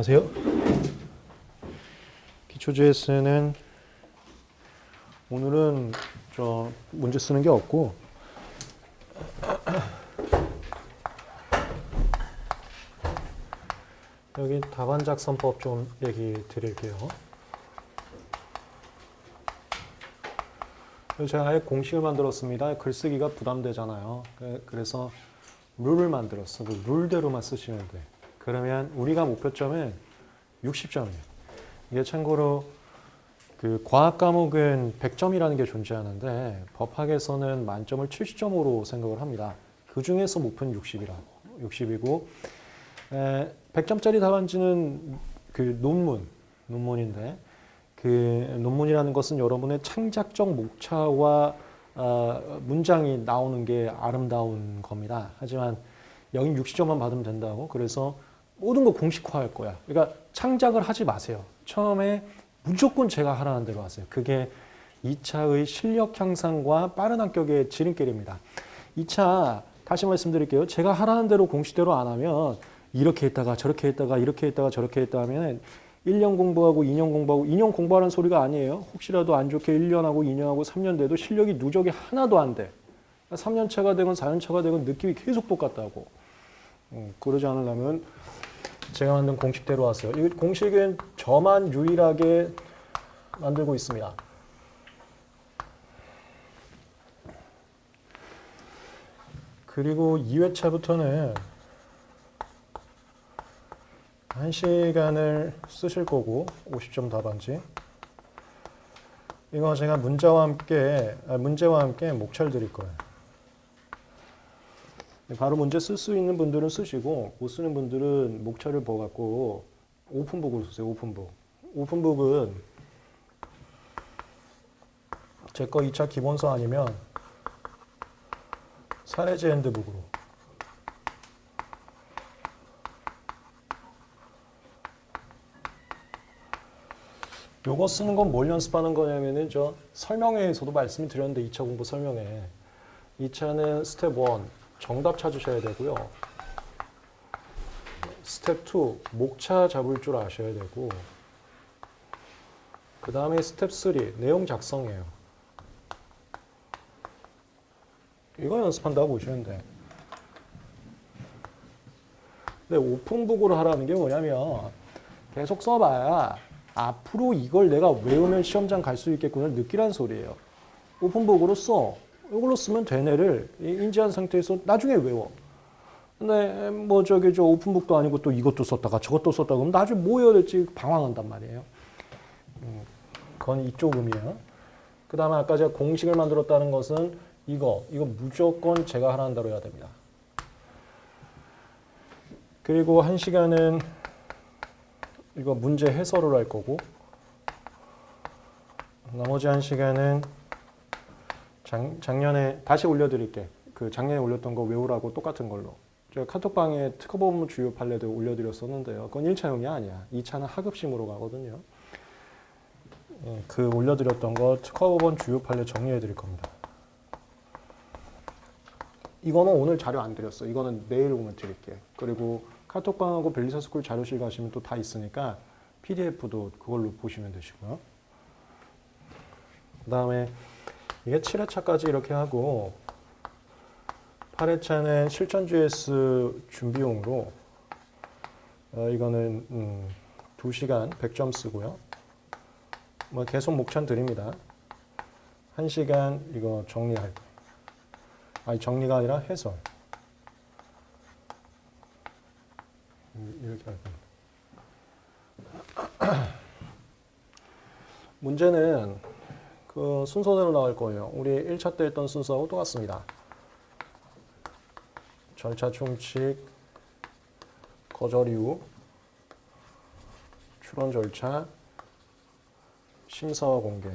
안녕하세요. 기초JS는 오늘은 문제 쓰는 게 없고 여기 답안 작성법 좀 얘기 드릴게요. 제가 아예 공식을 만들었습니다. 글쓰기가 부담되잖아요. 그래서 룰을 만들었어. 그 룰대로만 쓰시면 돼. 그러면 우리가 목표점은 60점이에요. 이게 참고로 그 과학 과목은 100점이라는 게 존재하는데 법학에서는 만점을 70점으로 생각을 합니다. 그 중에서 목표는 60이고 100점짜리 답안지는 그 논문인데 그 논문이라는 것은 여러분의 창작적 목차와 문장이 나오는 게 아름다운 겁니다. 하지만 여긴 60점만 받으면 된다고. 그래서 모든 거 공식화할 거야. 그러니까 창작을 하지 마세요. 처음에 무조건 제가 하라는 대로 하세요. 그게 2차의 실력 향상과 빠른 합격의 지름길입니다. 2차 다시 말씀드릴게요. 제가 하라는 대로 공식대로 안 하면 이렇게 했다가 저렇게 했다가 이렇게 했다가 저렇게 했다 하면 1년 공부하고 2년 공부하고 2년 공부하는 소리가 아니에요. 혹시라도 안 좋게 1년하고 2년하고 3년 돼도 실력이 누적이 하나도 안 돼. 3년 차가 되건 4년 차가 되건 느낌이 계속 똑같다고. 그러지 않으려면 제가 만든 공식대로 하세요. 이 공식은 저만 유일하게 만들고 있습니다. 그리고 2회차부터는 1시간을 쓰실 거고 50점 답안지. 이거 제가 문제와 함께 목차를 드릴 거예요. 바로 문제 쓸 수 있는 분들은 쓰시고 못 쓰는 분들은 목차를 보갖고 오픈북으로 쓰세요. 오픈북. 오픈북은 제 거 2차 기본서 아니면 사례제 핸드북으로. 요거 쓰는 건 뭘 연습하는 거냐면은 저 설명회에서도 말씀을 드렸는데 2차 공부 설명회. 2차는 스텝 1 정답 찾으셔야 되고요. 스텝 2 목차 잡을 줄 아셔야 되고 그 다음에 스텝 3 내용 작성이에요. 이거 연습한다고 보시면 돼. 근데 오픈북으로 하라는 게 뭐냐면 계속 써봐야 앞으로 이걸 내가 외우면 시험장 갈 수 있겠구나 느끼란 소리예요. 오픈북으로 써. 이걸로 쓰면 되네를 인지한 상태에서 나중에 외워. 근데 뭐 저 오픈북도 아니고 또 이것도 썼다가 저것도 썼다가 그러면 나중에 뭐 해야 될지 방황한단 말이에요. 그건 이쪽 의미예요. 그 다음에 아까 제가 공식을 만들었다는 것은 이거 무조건 제가 하라는 대로 해야 됩니다. 그리고 1시간은 이거 문제 해설을 할 거고 나머지 1시간은 작년에 다시 올려드릴게. 그 작년에 올렸던 거 외우라고 똑같은 걸로. 제가 카톡방에 특허 법무 주요 판례도 올려드렸었는데요. 그건 1차용이 아니야. 2차는 하급심으로 가거든요. 그 올려드렸던 거 특허 법원 주요 판례 정리해 드릴 겁니다. 이거는 오늘 자료 안 드렸어. 이거는 내일 오면 드릴게. 그리고 카톡방하고 벨리사스쿨 자료실 가시면 또 다 있으니까 PDF도 그걸로 보시면 되시고요. 그 다음에 이게 7회차까지 이렇게 하고 8회차는 실전.js 준비용으로 이거는 2시간 100점 쓰고요. 뭐 계속 목차 드립니다. 1시간 이거 정리할 거. 아니 정리가 아니라 해설. 이렇게 할 겁니다. 문제는 그 순서대로 나올 거예요. 우리 1차 때 했던 순서하고 똑같습니다. 절차 총칙, 거절 이유, 추론 절차, 심사와 공개.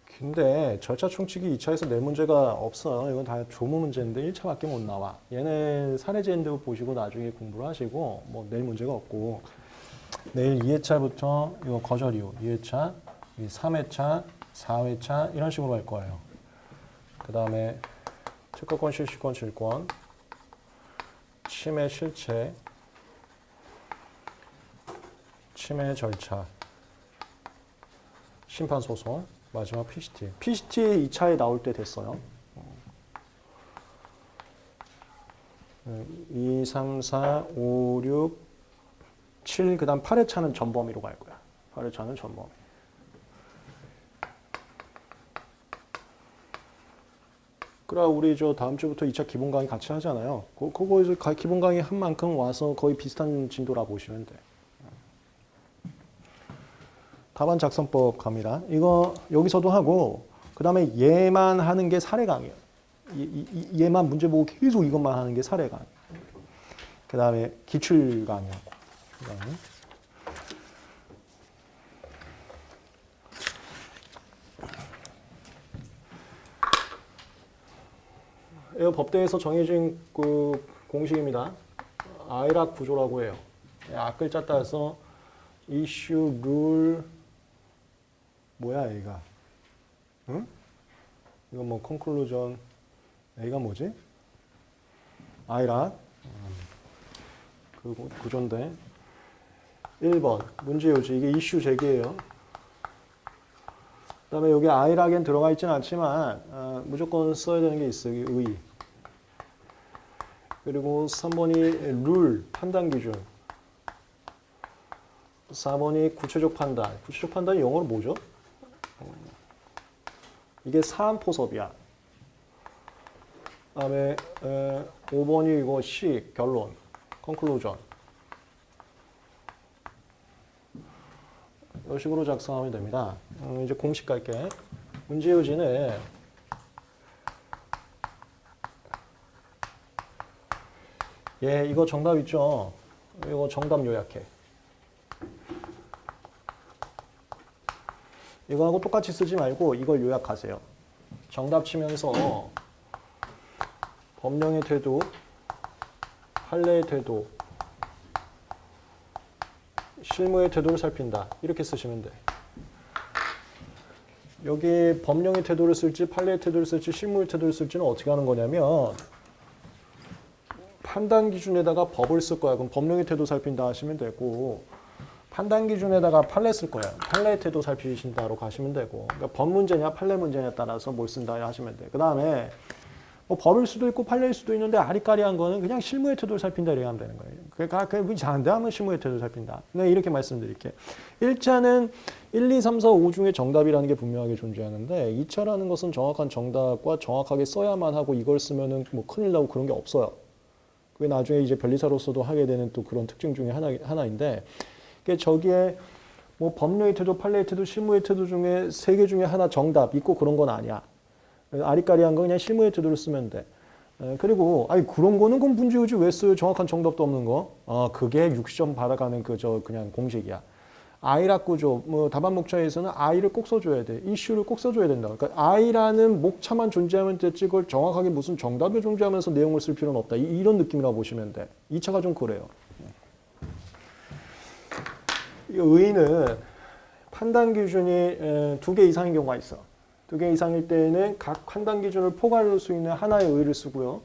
근데 절차 총칙이 2차에서 낼 문제가 없어요. 이건 다 조무 문제인데 1차밖에 못 나와. 얘네 사례제 핸드북 보시고 나중에 공부를 하시고 뭐 낼 문제가 없고 내일 2회차부터 이거 거절 이유 2회차, 3회차, 4회차 이런 식으로 할 거예요. 그 다음에 특허권, 실시권, 질권 침해 실체, 침해 절차, 심판소송, 마지막 PCT. PCT 2차에 나올 때 됐어요. 2, 3, 4, 5, 6, 7, 그 다음 8회차는 전범위로 갈 거야. 8회차는 전범위. 그래, 우리 저 다음 주부터 2차 기본 강의 같이 하잖아요. 그거 이제 기본 강의 한 만큼 와서 거의 비슷한 진도라 보시면 돼. 답안 작성법 갑니다. 이거 여기서도 하고, 그 다음에 얘만 하는 게 사례 강의예요. 얘만 문제 보고 계속 이것만 하는 게 사례 강의. 그 다음에 기출 강의하고. 그다음에 이거 법대에서 정해진 그 공식입니다. 아이락 구조라고 해요. 앞글자 따라서 이슈, 룰, 뭐야 얘가? 응? 이거 뭐 컨클루전, 얘가 뭐지? 아이락 그 구조인데 1번 문제 요지, 이게 이슈 제기예요. 그 다음에 여기 아이락엔 들어가 있지는 않지만 무조건 써야 되는 게 있어요. 의. 그리고 3번이 룰, 판단 기준. 4번이 구체적 판단. 구체적 판단이 영어로 뭐죠? 이게 사안포섭이야. 그 다음에 5번이 이거 시, 결론, 컨클루전. 이런 식으로 작성하면 됩니다. 이제 공식 갈게. 문제 요지는 이거 정답 있죠? 이거 정답 요약해. 이거하고 똑같이 쓰지 말고 이걸 요약하세요. 정답 치면서 법령의 태도, 판례의 태도, 실무의 태도를 살핀다. 이렇게 쓰시면 돼. 여기 법령의 태도를 쓸지 판례의 태도를 쓸지 실무의 태도를 쓸지는 어떻게 하는 거냐면 판단 기준에다가 법을 쓸 거야. 그럼 법령의 태도 살핀다 하시면 되고 판단 기준에다가 판례 쓸 거야. 판례의 태도 살피신다로 가시면 되고 그러니까 법 문제냐 판례 문제냐에 따라서 뭘 쓴다 하시면 돼. 그 다음에 뭐 법일 수도 있고 판례일 수도 있는데 아리까리한 거는 그냥 실무의 태도를 살핀다 이렇게 하면 되는 거예요. 그러니까 이상한데 하면 실무의 태도를 살핀다. 네, 이렇게 말씀드릴게요. 1차는 1, 2, 3, 4, 5 중에 정답이라는 게 분명하게 존재하는데 2차라는 것은 정확한 정답과 정확하게 써야만 하고 이걸 쓰면은 뭐 큰일 나고 그런 게 없어요. 그게 나중에 이제 변리사로서도 하게 되는 또 그런 특징 중에 하나인데 저기에 뭐 법령의 태도, 판례의 태도, 실무의 태도 중에 3개 중에 하나 정답 있고 그런 건 아니야. 아리까리한 거 그냥 실무의 태도를 쓰면 돼. 그리고 아니 그런 거는 그럼 문제요지 왜 써요? 정확한 정답도 없는 거. 그게 60점 받아가는 그냥 공식이야. 아이락 구조, 뭐 답안 목차에서는 아이를 꼭 써줘야 돼. 이슈를 꼭 써줘야 된다. 그러니까 아이라는 목차만 존재하면 됐지 그걸 정확하게 무슨 정답이 존재하면서 내용을 쓸 필요는 없다. 이런 느낌이라고 보시면 돼. 2차가 좀 그래요. 의의는 판단 기준이 2개 이상인 경우가 있어. 2개 이상일 때는 각 판단 기준을 포괄할 수 있는 하나의 의의를 쓰고요.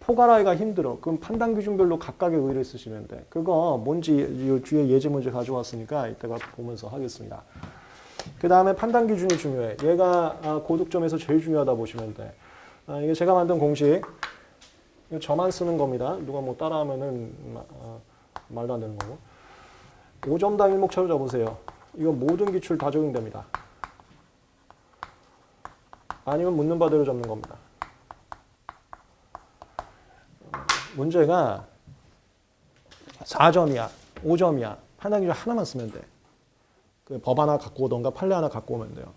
포괄하기가 힘들어. 그럼 판단 기준별로 각각의 의의를 쓰시면 돼. 그거 뭔지 뒤에 예제 문제 가져왔으니까 이따가 보면서 하겠습니다. 그 다음에 판단 기준이 중요해. 얘가 고득점에서 제일 중요하다 보시면 돼. 이게 제가 만든 공식. 이거 저만 쓰는 겁니다. 누가 뭐 따라하면은 말도 안 되는 거고. 5점당 1목차로 잡으세요. 이거 모든 기출 다 적용됩니다. 아니면 묻는 바대로 잡는 겁니다. 문제가 4점이야, 5점이야. 판단 기준 하나만 쓰면 돼. 그 법 하나 갖고 오던가 판례 하나 갖고 오면 돼요.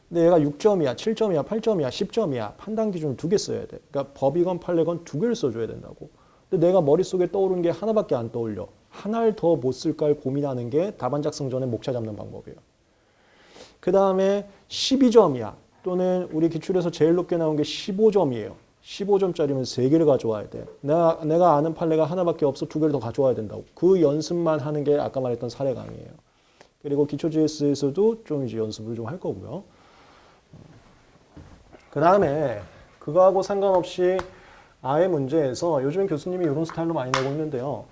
근데 얘가 6점이야, 7점이야, 8점이야, 10점이야. 판단 기준을 2개 써야 돼. 그러니까 법이건 판례건 2개를 써줘야 된다고. 근데 내가 머릿속에 떠오르는 게 하나밖에 안 떠올려. 하나를 더 못 쓸까 고민하는 게 답안 작성 전에 목차 잡는 방법이에요. 그 다음에 12점이야. 또는 우리 기출에서 제일 높게 나온 게 15점이에요. 15점짜리면 3개를 가져와야 돼. 내가 아는 판례가 하나밖에 없어 2개를 더 가져와야 된다고. 그 연습만 하는 게 아까 말했던 사례 강의예요. 그리고 기초 GS에서도 좀 이제 연습을 좀 할 거고요. 그 다음에 그거하고 상관없이 아의 문제에서 요즘 교수님이 이런 스타일로 많이 내고 있는데요.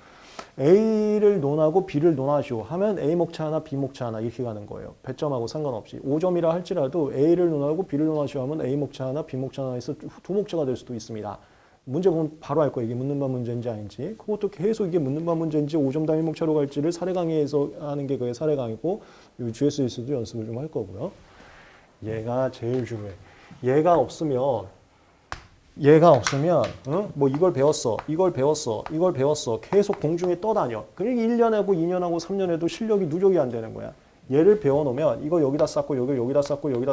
A를 논하고 B를 논하시오 하면 A 목차 하나, B 목차 하나 이렇게 가는 거예요. 배점하고 상관없이. 5점이라 할지라도 A를 논하고 B를 논하시오 하면 A 목차 하나, B 목차 하나에서 두 목차가 될 수도 있습니다. 문제 보면 바로 알 거예요. 이게 묻는 바 문제인지 아닌지. 그것도 계속 이게 묻는 바 문제인지 5점 단위 목차로 갈지를 사례 강의에서 하는 게 그게 사례 강의고 이 GS에서도 연습을 좀 할 거고요. 얘가 제일 중요해. 얘가 없으면 응? 뭐 이걸 배웠어 계속 공중에 떠다녀. 그러니까 1년하고 2년하고 3년에도 실력이 누적이 안 되는 거야. 얘를 배워놓으면 이거 여기다 쌓고 여기다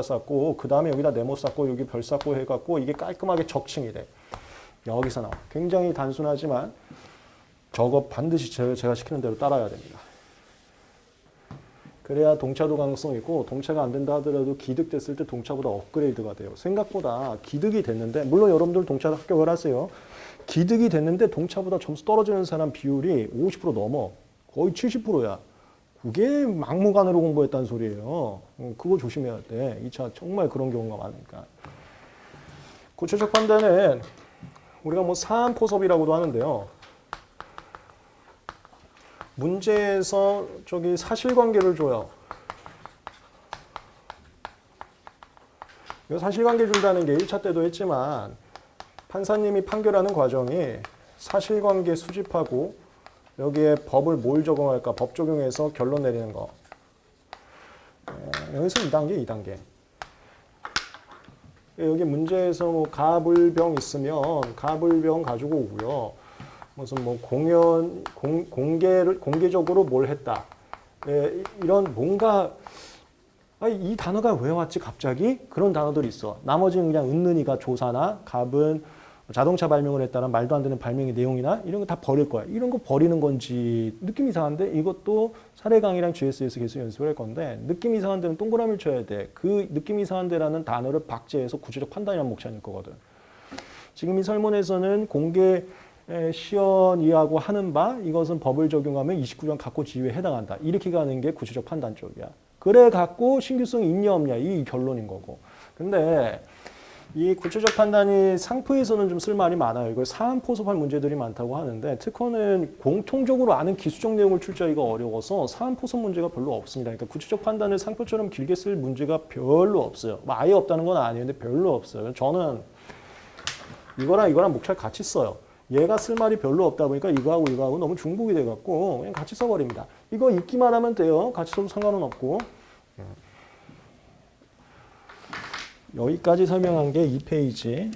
쌓고 그 다음에 여기다 네모 쌓고 여기 별 쌓고 해갖고 이게 깔끔하게 적층이 돼. 여기서 나와. 굉장히 단순하지만 저거 반드시 제가 시키는 대로 따라야 됩니다. 그래야 동차도 가능성이 있고 동차가 안 된다 하더라도 기득됐을 때 동차보다 업그레이드가 돼요. 생각보다 기득이 됐는데 물론 여러분들 동차 합격을 하세요. 기득이 됐는데 동차보다 점수 떨어지는 사람 비율이 50% 넘어. 거의 70%야. 그게 막무가내로 공부했다는 소리예요. 그거 조심해야 돼. 2차 정말 그런 경우가 많으니까. 구체적 판단은 우리가 뭐 사안포섭이라고도 하는데요. 문제에서 저기 사실관계를 줘요. 이 사실관계 준다는 게 1차 때도 했지만 판사님이 판결하는 과정이 사실관계 수집하고 여기에 법을 뭘 적용할까 법 적용해서 결론 내리는 거. 여기서 2단계. 여기 문제에서 뭐 가불병 있으면 가불병 가지고 오고요. 무슨 뭐 공개적으로 뭘 했다. 이런 뭔가 이 단어가 왜 왔지 갑자기? 그런 단어들이 있어. 나머지는 그냥 은는이가 조사나 갑은 자동차 발명을 했다는 말도 안 되는 발명의 내용이나 이런 거 다 버릴 거야. 이런 거 버리는 건지 느낌 이상한데 이것도 사례 강의랑 GS에서 계속 연습을 할 건데 느낌 이상한 데는 동그라미를 쳐야 돼. 그 느낌 이상한 데라는 단어를 박제해서 구체적 판단이라는 목차일 거거든. 지금 이 설문에서는 공개 시연이하고 하는 바 이것은 법을 적용하면 29조 갖고 지위에 해당한다. 이렇게 가는 게 구체적 판단 쪽이야. 그래 갖고 신규성이 있냐 없냐 이 결론인 거고. 근데 이 구체적 판단이 상표에서는 좀 쓸 말이 많아요. 이걸 사안포섭할 문제들이 많다고 하는데 특허는 공통적으로 아는 기술적 내용을 출제하기가 어려워서 사안포섭 문제가 별로 없습니다. 그러니까 구체적 판단을 상표처럼 길게 쓸 문제가 별로 없어요. 뭐 아예 없다는 건 아니에요. 근데 별로 없어요. 저는 이거랑 목차를 같이 써요. 얘가 쓸 말이 별로 없다 보니까 이거하고 너무 중복이 돼갖고 그냥 같이 써버립니다. 이거 읽기만 하면 돼요. 같이 써도 상관은 없고. 여기까지 설명한 게 2페이지.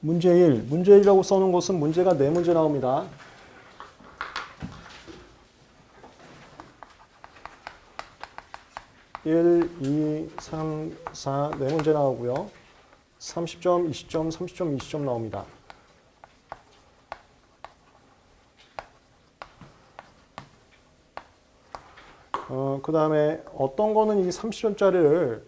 문제 1. 문제 1이라고 써놓은 것은 문제가 4문제 나옵니다. 1, 2, 3, 4, 4문제 나오고요. 30점, 20점, 30점, 20점 나옵니다. 그 다음에 어떤 거는 이 30점짜리를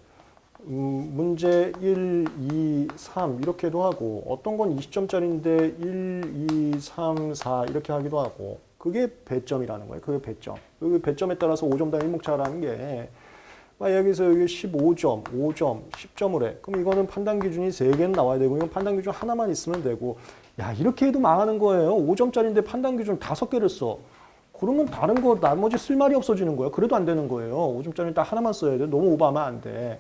문제 1, 2, 3 이렇게도 하고 어떤 건 20점짜리인데 1, 2, 3, 4 이렇게 하기도 하고 그게 배점이라는 거예요. 그게 배점. 그 배점에 따라서 5점 단위 목차라는 게 여기서 여기 15점, 5점, 10점을 해. 그럼 이거는 판단 기준이 3개는 나와야 되고 이건 판단 기준 하나만 있으면 되고 야 이렇게 해도 망하는 거예요. 5점짜리인데 판단 기준 5개를 써. 그러면 다른 거 나머지 쓸 말이 없어지는 거예요. 그래도 안 되는 거예요. 5점짜리 딱 하나만 써야 돼. 너무 오버하면 안 돼.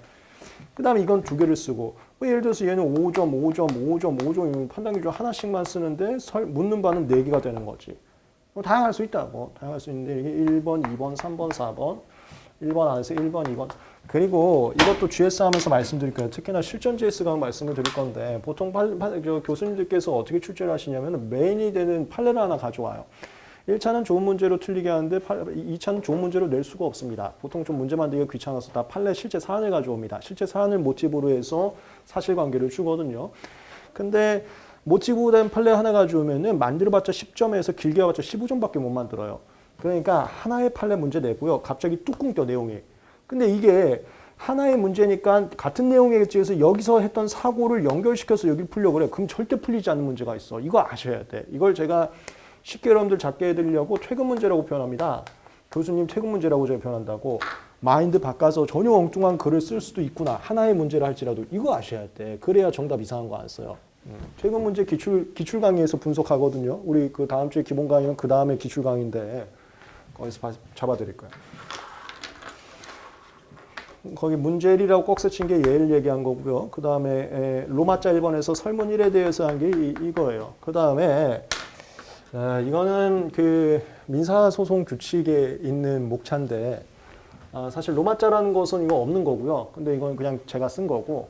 그 다음에 이건 2개를 쓰고 예를 들어서 얘는 5점, 5점, 5점, 5점 판단 기준 하나씩만 쓰는데 묻는 바는 4개가 되는 거지. 다양할 수 있다고. 다양할 수 있는데 이게 1번, 2번, 3번, 4번 1번 안에서 1번, 2번 그리고 이것도 GS 하면서 말씀드릴 거예요. 특히나 실전 GS가 말씀을 드릴 건데 보통 교수님들께서 어떻게 출제를 하시냐면 메인이 되는 판례를 하나 가져와요. 1차는 좋은 문제로 틀리게 하는데 2차는 좋은 문제로 낼 수가 없습니다. 보통 좀 문제 만들기가 귀찮아서 다 판례 실제 사안을 가져옵니다. 실제 사안을 모티브로 해서 사실관계를 주거든요. 근데 모티브 된 판례 하나 가져오면은 만들어봤자 10점에서 길게 해봤자 15점밖에 못 만들어요. 그러니까 하나의 판례 문제 내고요. 갑자기 뚝 끊겨 내용이. 근데 이게 하나의 문제니까 같은 내용이겠지 해서 여기서 했던 사고를 연결시켜서 여기 풀려고 그래. 그럼 절대 풀리지 않는 문제가 있어. 이거 아셔야 돼. 이걸 제가 쉽게 여러분들 잡게 해드리려고 퇴근 문제라고 표현합니다. 교수님 퇴근 문제라고 제가 표현한다고. 마인드 바꿔서 전혀 엉뚱한 글을 쓸 수도 있구나. 하나의 문제를 할지라도 이거 아셔야 돼. 그래야 정답 이상한 거 안 써요. 최근 문제 기출 강의에서 분석하거든요. 우리 그 다음 주에 기본 강의는 그 다음에 기출 강의인데 거기서 잡아드릴 거예요. 거기 문제일이라고 꼭 세친 게 얘를 얘기한 거고요. 그 다음에 로마자 1번에서 설문 1에 대해서 한 게 이거예요. 그 다음에 이거는 그 민사소송 규칙에 있는 목차인데 사실 로마자라는 것은 이거 없는 거고요. 근데 이건 그냥 제가 쓴 거고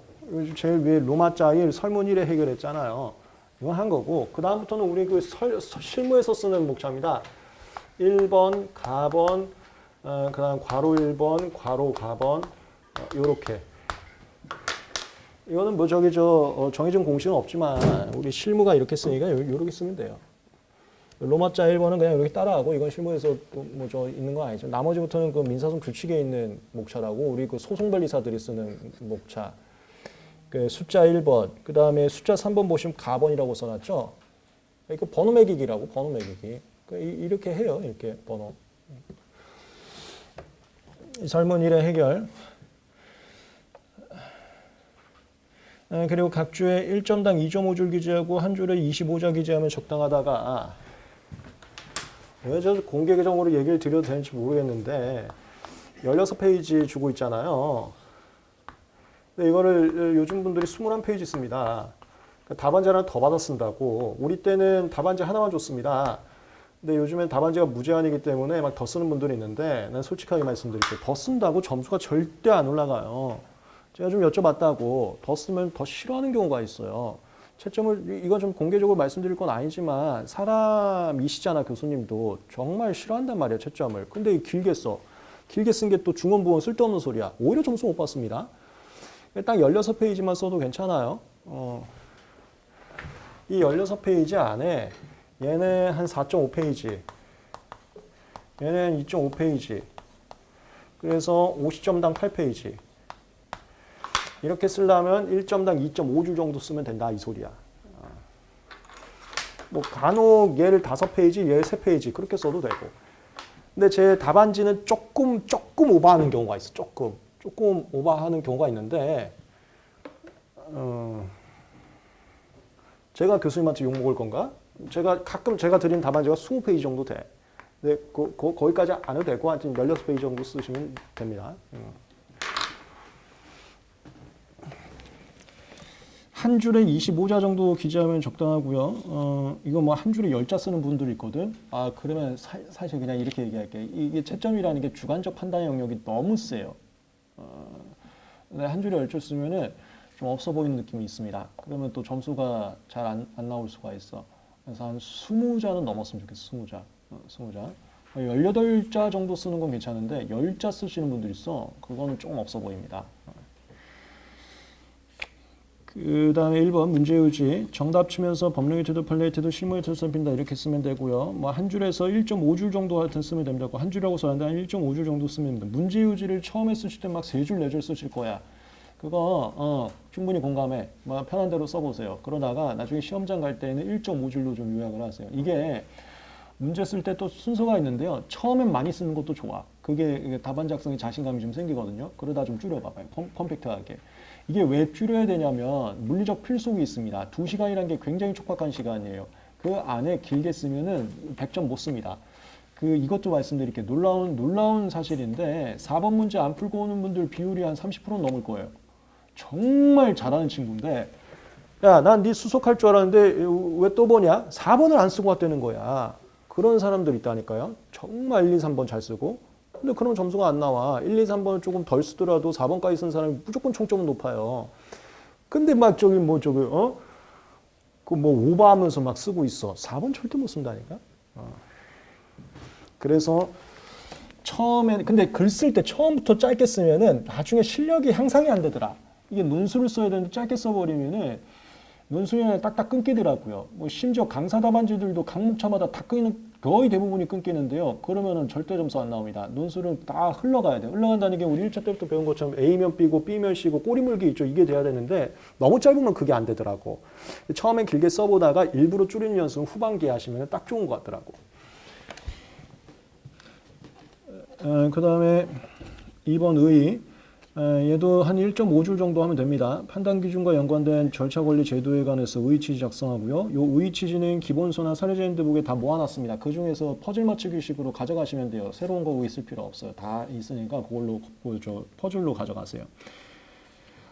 제일 위에 로마자 1 설문 1에 해결했잖아요. 이건 한 거고 그 다음부터는 우리 그 실무에서 쓰는 목차입니다. 1번, 가번, 그 다음 괄호 1번, 괄호 가번 요렇게 이거는 뭐 정해진 공식은 없지만 우리 실무가 이렇게 쓰니까 요렇게 쓰면 돼요. 로마자 1번은 그냥 이렇게 따라하고 이건 실무에서 있는 거 아니죠. 나머지부터는 그 민사소송 규칙에 있는 목차라고 우리 그 소송 변리사들이 쓰는 목차. 그 숫자 1번, 그 다음에 숫자 3번 보시면 가번이라고 써놨죠. 이거 번호 매기기라고 번호 매기기. 이렇게 해요. 이렇게 번호. 설문 1의 해결. 그리고 각 주에 1점당 2.5줄 기재하고 한 줄에 25자 기재하면 적당하다가 왜 저 공개 계정으로 얘기를 드려도 되는지 모르겠는데 16페이지 주고 있잖아요. 근데 이거를 요즘 분들이 21페이지 씁니다. 답안지 하나 더 받아 쓴다고. 우리 때는 답안지 하나만 줬습니다. 근데 요즘엔 답안지가 무제한이기 때문에 막 더 쓰는 분들이 있는데 난 솔직하게 말씀드릴게요. 더 쓴다고 점수가 절대 안 올라가요. 제가 좀 여쭤봤다고 더 쓰면 더 싫어하는 경우가 있어요. 채점을 이건 좀 공개적으로 말씀드릴 건 아니지만 사람이시잖아 교수님도 정말 싫어한단 말이에요 채점을. 근데 길게 써. 길게 쓴 게 또 중원부원 쓸데없는 소리야. 오히려 점수 못 받습니다. 딱 16페이지만 써도 괜찮아요. 이 16페이지 안에 얘는 한 4.5페이지 얘는 2.5페이지 그래서 50점당 8페이지 이렇게 쓰려면 1점당 2.5줄 정도 쓰면 된다 이 소리야. 뭐 간혹 얘를 5페이지 얘를 3페이지 그렇게 써도 되고. 근데 제 답안지는 조금 오버하는 경우가 있어. 조금 오버하는 경우가 있는데 제가 교수님한테 욕먹을 건가? 가끔 제가 드린 답안지가 20페이지 정도 돼. 근데 거기까지 안 해도 되고 한 16페이지 정도 쓰시면 됩니다. 한 줄에 25자 정도 기재하면 적당하고요. 이거 뭐 한 줄에 10자 쓰는 분들이 있거든. 그러면 사실 그냥 이렇게 얘기할게. 이게 채점이라는 게 주관적 판단의 영역이 너무 세요. 근데 한 줄에 10줄 쓰면은 좀 없어 보이는 느낌이 있습니다. 그러면 또 점수가 잘 안 나올 수가 있어. 그래서 한 20자는 넘었으면 좋겠어. 20자. 20자. 18자 정도 쓰는 건 괜찮은데 10자 쓰시는 분들 있어. 그거는 좀 없어 보입니다. 그 다음에 1번 문제유지 정답 치면서 법령의 태도, 판례의 태도, 실무의 태도 살핀다 이렇게 쓰면 되고요. 뭐 한 줄에서 1.5줄 정도 하여튼 쓰면 됩니다. 한 줄이라고 써는데 한 1.5줄 정도 쓰면 됩니다. 문제유지를 처음에 쓰실 때 막 3줄, 4줄 쓰실 거야. 그거 충분히 공감해. 뭐 편한 대로 써보세요. 그러다가 나중에 시험장 갈 때는 1.5줄로 좀 요약을 하세요. 이게 문제 쓸 때 또 순서가 있는데요. 처음엔 많이 쓰는 것도 좋아. 그게 답안 작성에 자신감이 좀 생기거든요. 그러다 좀 줄여봐봐요. 컴팩트하게. 이게 왜 줄여야 되냐면 물리적 필속이 있습니다. 2시간이라는 게 굉장히 촉박한 시간이에요. 그 안에 길게 쓰면은 100점 못 씁니다. 이것도 말씀드릴게요. 놀라운 사실인데 4번 문제 안 풀고 오는 분들 비율이 한 30% 넘을 거예요. 정말 잘하는 친구인데 야, 난 네 수석할 줄 알았는데 왜 또 보냐? 4번을 안 쓰고 왔다는 거야. 그런 사람들 있다니까요. 정말 1, 2, 3번 잘 쓰고 근데 그럼 점수가 안 나와. 1, 2, 3번을 조금 덜 쓰더라도 4번까지 쓴 사람이 무조건 총점은 높아요. 근데 막 오버하면서 막 쓰고 있어. 4번 절대 못 쓴다니까. 그래서 근데 글 쓸 때 처음부터 짧게 쓰면은 나중에 실력이 향상이 안 되더라. 이게 논술을 써야 되는데 짧게 써버리면은 논술이 딱딱 끊기더라고요. 뭐 심지어 강사 답안지들도 각목차마다 다 거의 대부분이 끊기는데요. 그러면은 절대 점수 안 나옵니다. 논술은 다 흘러가야 돼요. 흘러간다는 게 우리 1차 때부터 배운 것처럼 A면 B고 B면 C고 꼬리 물기 있죠. 이게 돼야 되는데 너무 짧으면 그게 안 되더라고. 처음엔 길게 써보다가 일부러 줄이는 연습은 후반기에 하시면 딱 좋은 것 같더라고. 그 다음에 2번 의의. 얘도 한 1.5줄 정도 하면 됩니다. 판단 기준과 연관된 절차 권리 제도에 관해서 의의 취지 작성하고요. 요 의의 취지는 기본서나 사례자 핸드북에 다 모아놨습니다. 그 중에서 퍼즐 맞추기식으로 가져가시면 돼요. 새로운 거 의의 쓸 필요 없어요. 다 있으니까 그걸로 퍼즐로 가져가세요.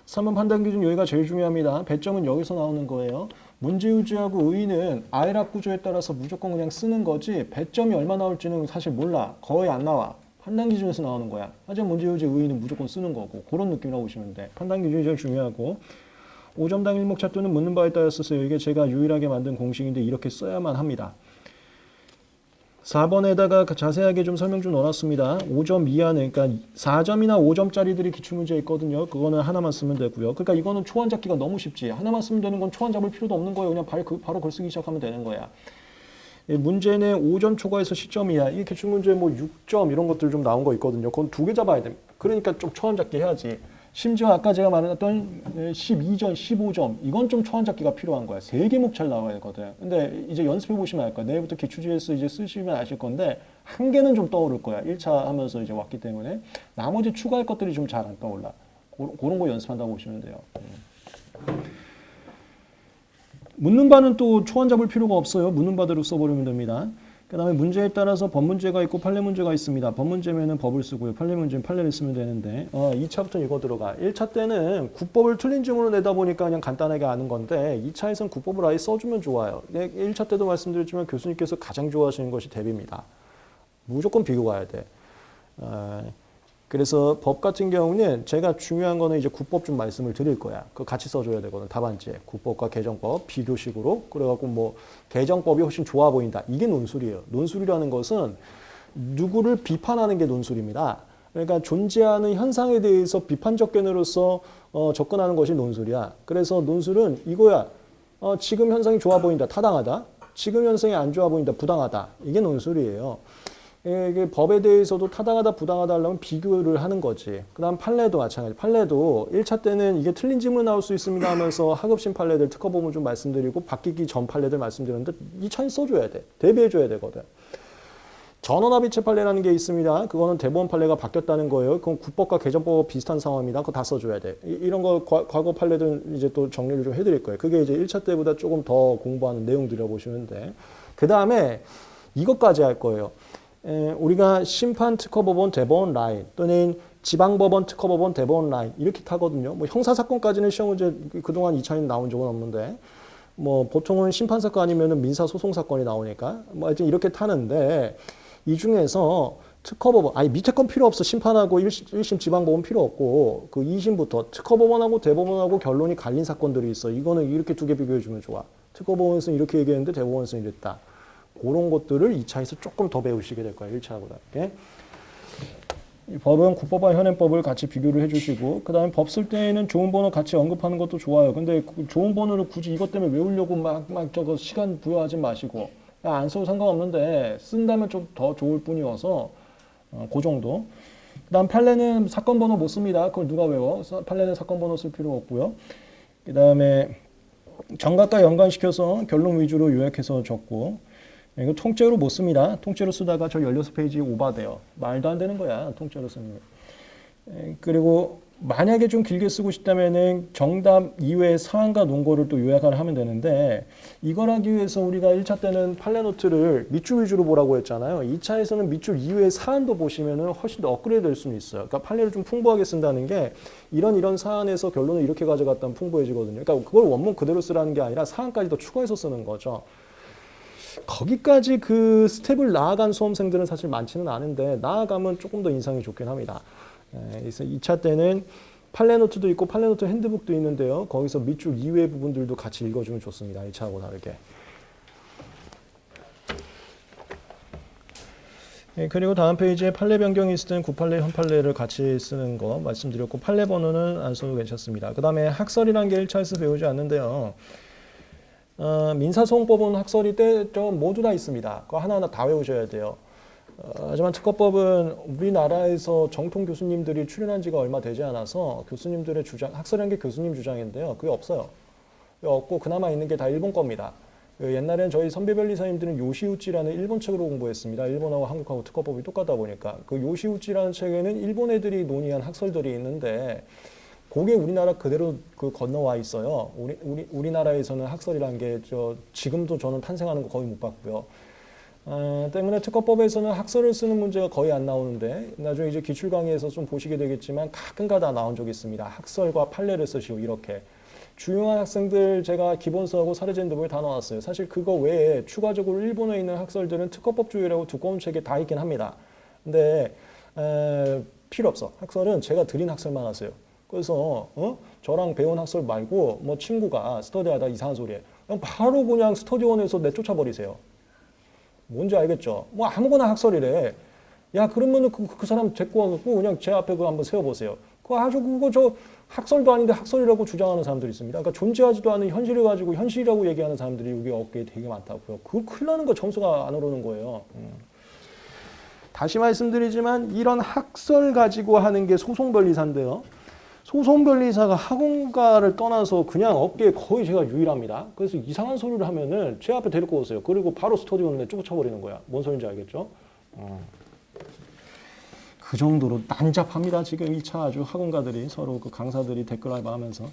3번 판단 기준 여기가 제일 중요합니다. 배점은 여기서 나오는 거예요. 문제유지하고 의의는 아이락 구조에 따라서 무조건 그냥 쓰는 거지 배점이 얼마 나올지는 사실 몰라. 거의 안 나와. 판단 기준에서 나오는 거야. 하지만 문제유지 의의는 무조건 쓰는 거고 그런 느낌이라고 보시면 돼. 판단 기준이 제일 중요하고 5점당 일목차 또는 묻는 바에 따라 쓰세요. 이게 제가 유일하게 만든 공식인데 이렇게 써야만 합니다. 4번에다가 자세하게 좀 설명 좀 넣어놨습니다. 5점 이하는 그러니까 4점이나 5점짜리들이 기출문제에 있거든요. 그거는 하나만 쓰면 되고요. 그러니까 이거는 초안 잡기가 너무 쉽지. 하나만 쓰면 되는 건 초안 잡을 필요도 없는 거예요. 그냥 바로 글 쓰기 시작하면 되는 거야. 문제는 5점 초과해서 10점 이하. 이 기출문제 뭐 6점 이런 것들 좀 나온 거 있거든요. 그건 2개 잡아야 됩니다. 그러니까 좀 초안 잡기 해야지. 심지어 아까 제가 말했던 12점, 15점 이건 좀 초안 잡기가 필요한 거야. 3개목 잘 나와야 되거든. 근데 이제 연습해 보시면 알 거야. 내일부터 기출지에서 이제 쓰시면 아실 건데 한 개는 좀 떠오를 거야. 1차 하면서 이제 왔기 때문에 나머지 추가할 것들이 좀 잘 안 떠올라. 그런 거 연습한다고 보시면 돼요. 묻는 바는 또 초안 잡을 필요가 없어요. 묻는 바대로 써버리면 됩니다. 그 다음에 문제에 따라서 법문제가 있고 판례 문제가 있습니다. 법문제면은 법을 쓰고요. 판례 문제는 판례를 쓰면 되는데 2차부터는 이거 들어가. 1차 때는 국법을 틀린 질문을 내다 보니까 그냥 간단하게 아는 건데 2차에서는 국법을 아예 써주면 좋아요. 1차 때도 말씀드렸지만 교수님께서 가장 좋아하시는 것이 대비입니다. 무조건 비교 가야 돼. 그래서 법 같은 경우는 제가 중요한 거는 이제 국법 좀 말씀을 드릴 거야. 그거 같이 써줘야 되거든. 답안지에. 국법과 개정법 비교식으로. 그래갖고 뭐 개정법이 훨씬 좋아 보인다. 이게 논술이에요. 논술이라는 것은 누구를 비판하는 게 논술입니다. 그러니까 존재하는 현상에 대해서 비판적 견해로서 접근하는 것이 논술이야. 그래서 논술은 이거야. 지금 현상이 좋아 보인다. 타당하다. 지금 현상이 안 좋아 보인다. 부당하다. 이게 논술이에요. 이게 법에 대해서도 타당하다 부당하다 하려면 비교를 하는 거지. 그 다음 판례도 마찬가지. 판례도 1차 때는 이게 틀린 질문 나올 수 있습니다 하면서 하급심 판례들 특허보면 좀 말씀드리고 바뀌기 전 판례들 말씀드렸는데 2차에 써줘야 돼. 대비해줘야 되거든. 전원합의체 판례라는 게 있습니다. 그거는 대법원 판례가 바뀌었다는 거예요. 그건 국법과 개정법 비슷한 상황입니다. 그거 다 써줘야 돼. 이런 거 과거 판례들은 이제 또 정리를 좀 해드릴 거예요. 그게 이제 1차 때보다 조금 더 공부하는 내용들이라고 보시면 돼. 그 다음에 이것까지 할 거예요. 우리가 심판 특허법원 대법원 라인 또는 지방법원 특허법원 대법원 라인 이렇게 타거든요. 뭐 형사사건까지는 시험 문제 그동안 2차에는 나온 적은 없는데 뭐 보통은 심판사건 아니면은 민사소송사건이 나오니까 뭐 하여튼 이렇게 타는데 이 중에서 특허법원 아니 밑에 건 필요 없어. 심판하고 1심 지방법원 필요 없고 그 2심부터 특허법원하고 대법원하고 결론이 갈린 사건들이 있어. 이거는 이렇게 2개 비교해 주면 좋아. 특허법원에서는 이렇게 얘기했는데 대법원에서는 이랬다. 그런 것들을 2차에서 조금 더 배우시게 될 거예요. 1차보다. 이렇게. 법은 국법과 현행법을 같이 비교를 해주시고 그 다음에 법 쓸 때에는 좋은 번호 같이 언급하는 것도 좋아요. 근데 좋은 번호를 굳이 이것 때문에 외우려고 막 저거 시간 부여하지 마시고 안 써도 상관없는데 쓴다면 좀 더 좋을 뿐이어서 그 정도. 그 다음 판례는 사건 번호 못 씁니다. 그걸 누가 외워? 판례는 사건 번호 쓸 필요 없고요. 그 다음에 정각과 연관시켜서 결론 위주로 요약해서 적고 이거 통째로 못 씁니다. 통째로 쓰다가 저 16페이지 오바돼요. 말도 안 되는 거야. 통째로 쓰는 거. 그리고 만약에 좀 길게 쓰고 싶다면은 정답 이외의 사안과 논거를 또 요약을 하면 되는데 이걸 하기 위해서 우리가 1차 때는 판례 노트를 밑줄 위주로 보라고 했잖아요. 2차에서는 밑줄 이외의 사안도 보시면은 훨씬 더 업그레이드 될 수는 있어요. 그러니까 판례를 좀 풍부하게 쓴다는 게 이런 사안에서 결론을 이렇게 가져갔다면 풍부해지거든요. 그러니까 그걸 원문 그대로 쓰라는 게 아니라 사안까지 더 추가해서 쓰는 거죠. 거기까지 그 스텝을 나아간 수험생들은 사실 많지는 않은데 나아가면 조금 더 인상이 좋긴 합니다. 그래서 2차 때는 판례 노트도 있고 판례 노트 핸드북도 있는데요. 거기서 밑줄 이외의 부분들도 같이 읽어주면 좋습니다. 1차하고 다르게. 그리고 다음 페이지에 판례 변경이 있을 때는 구판례, 현판례를 같이 쓰는 거 말씀드렸고 판례 번호는 안 써도 괜찮습니다. 그 다음에 학설이라는 게 1차에서 배우지 않는데요. 민사소송법은 학설이 모두 다 있습니다. 그거 하나하나 다 외우셔야 돼요. 하지만 특허법은 우리나라에서 정통 교수님들이 출연한 지가 얼마 되지 않아서 교수님들의 주장, 학설이라는 게 교수님 주장인데요. 그게 없어요. 그게 없고 그나마 있는 게 다 일본 겁니다. 옛날엔 저희 선배 변리사님들은 요시우찌라는 일본 책으로 공부했습니다. 일본하고 한국하고 특허법이 똑같다 보니까 그 요시우찌라는 책에는 일본 애들이 논의한 학설들이 있는데 그게 우리나라 그대로 그 건너와 있어요. 우리나라에서는 학설이란 게 지금도 저는 탄생하는 거 거의 못 봤고요. 때문에 특허법에서는 학설을 쓰는 문제가 거의 안 나오는데 나중에 이제 기출 강의에서 좀 보시게 되겠지만 가끔가다 나온 적이 있습니다. 학설과 판례를 쓰시오 이렇게. 중요한 학생들 제가 기본서하고 사례젠더부에 다 넣었어요. 사실 그거 외에 추가적으로 일본에 있는 학설들은 특허법 조율하고 두꺼운 책에 다 있긴 합니다. 근데 필요 없어. 학설은 제가 드린 학설만 하세요. 그래서 저랑 배운 학설 말고 뭐 친구가 스터디하다 이상한 소리에 그냥 바로 그냥 스터디원에서 내쫓아 버리세요. 뭔지 알겠죠? 뭐 아무거나 학설이래. 야 그러면은 그 사람 데리고 와갖고 그냥 제 앞에 그거 한번 세워보세요. 그거 아주 그거 저 학설도 아닌데 학설이라고 주장하는 사람들이 있습니다. 그러니까 존재하지도 않은 현실을 가지고 현실이라고 얘기하는 사람들이 여기 업계에 되게 많다고요. 그거 큰일 나는 거 점수가 안 오르는 거예요. 다시 말씀드리지만 이런 학설 가지고 하는 게 소송변리사인데요. 소송변리사가 학원가를 떠나서 그냥 업계에 거의 제가 유일합니다. 그래서 이상한 소리를 하면은 제 앞에 데리고 오세요. 그리고 바로 스터디오에 쫓아버리는 거야. 뭔 소리인지 알겠죠? 그 정도로 난잡합니다. 지금 2차 아주 학원가들이 서로 그 강사들이 댓글 알바하면서.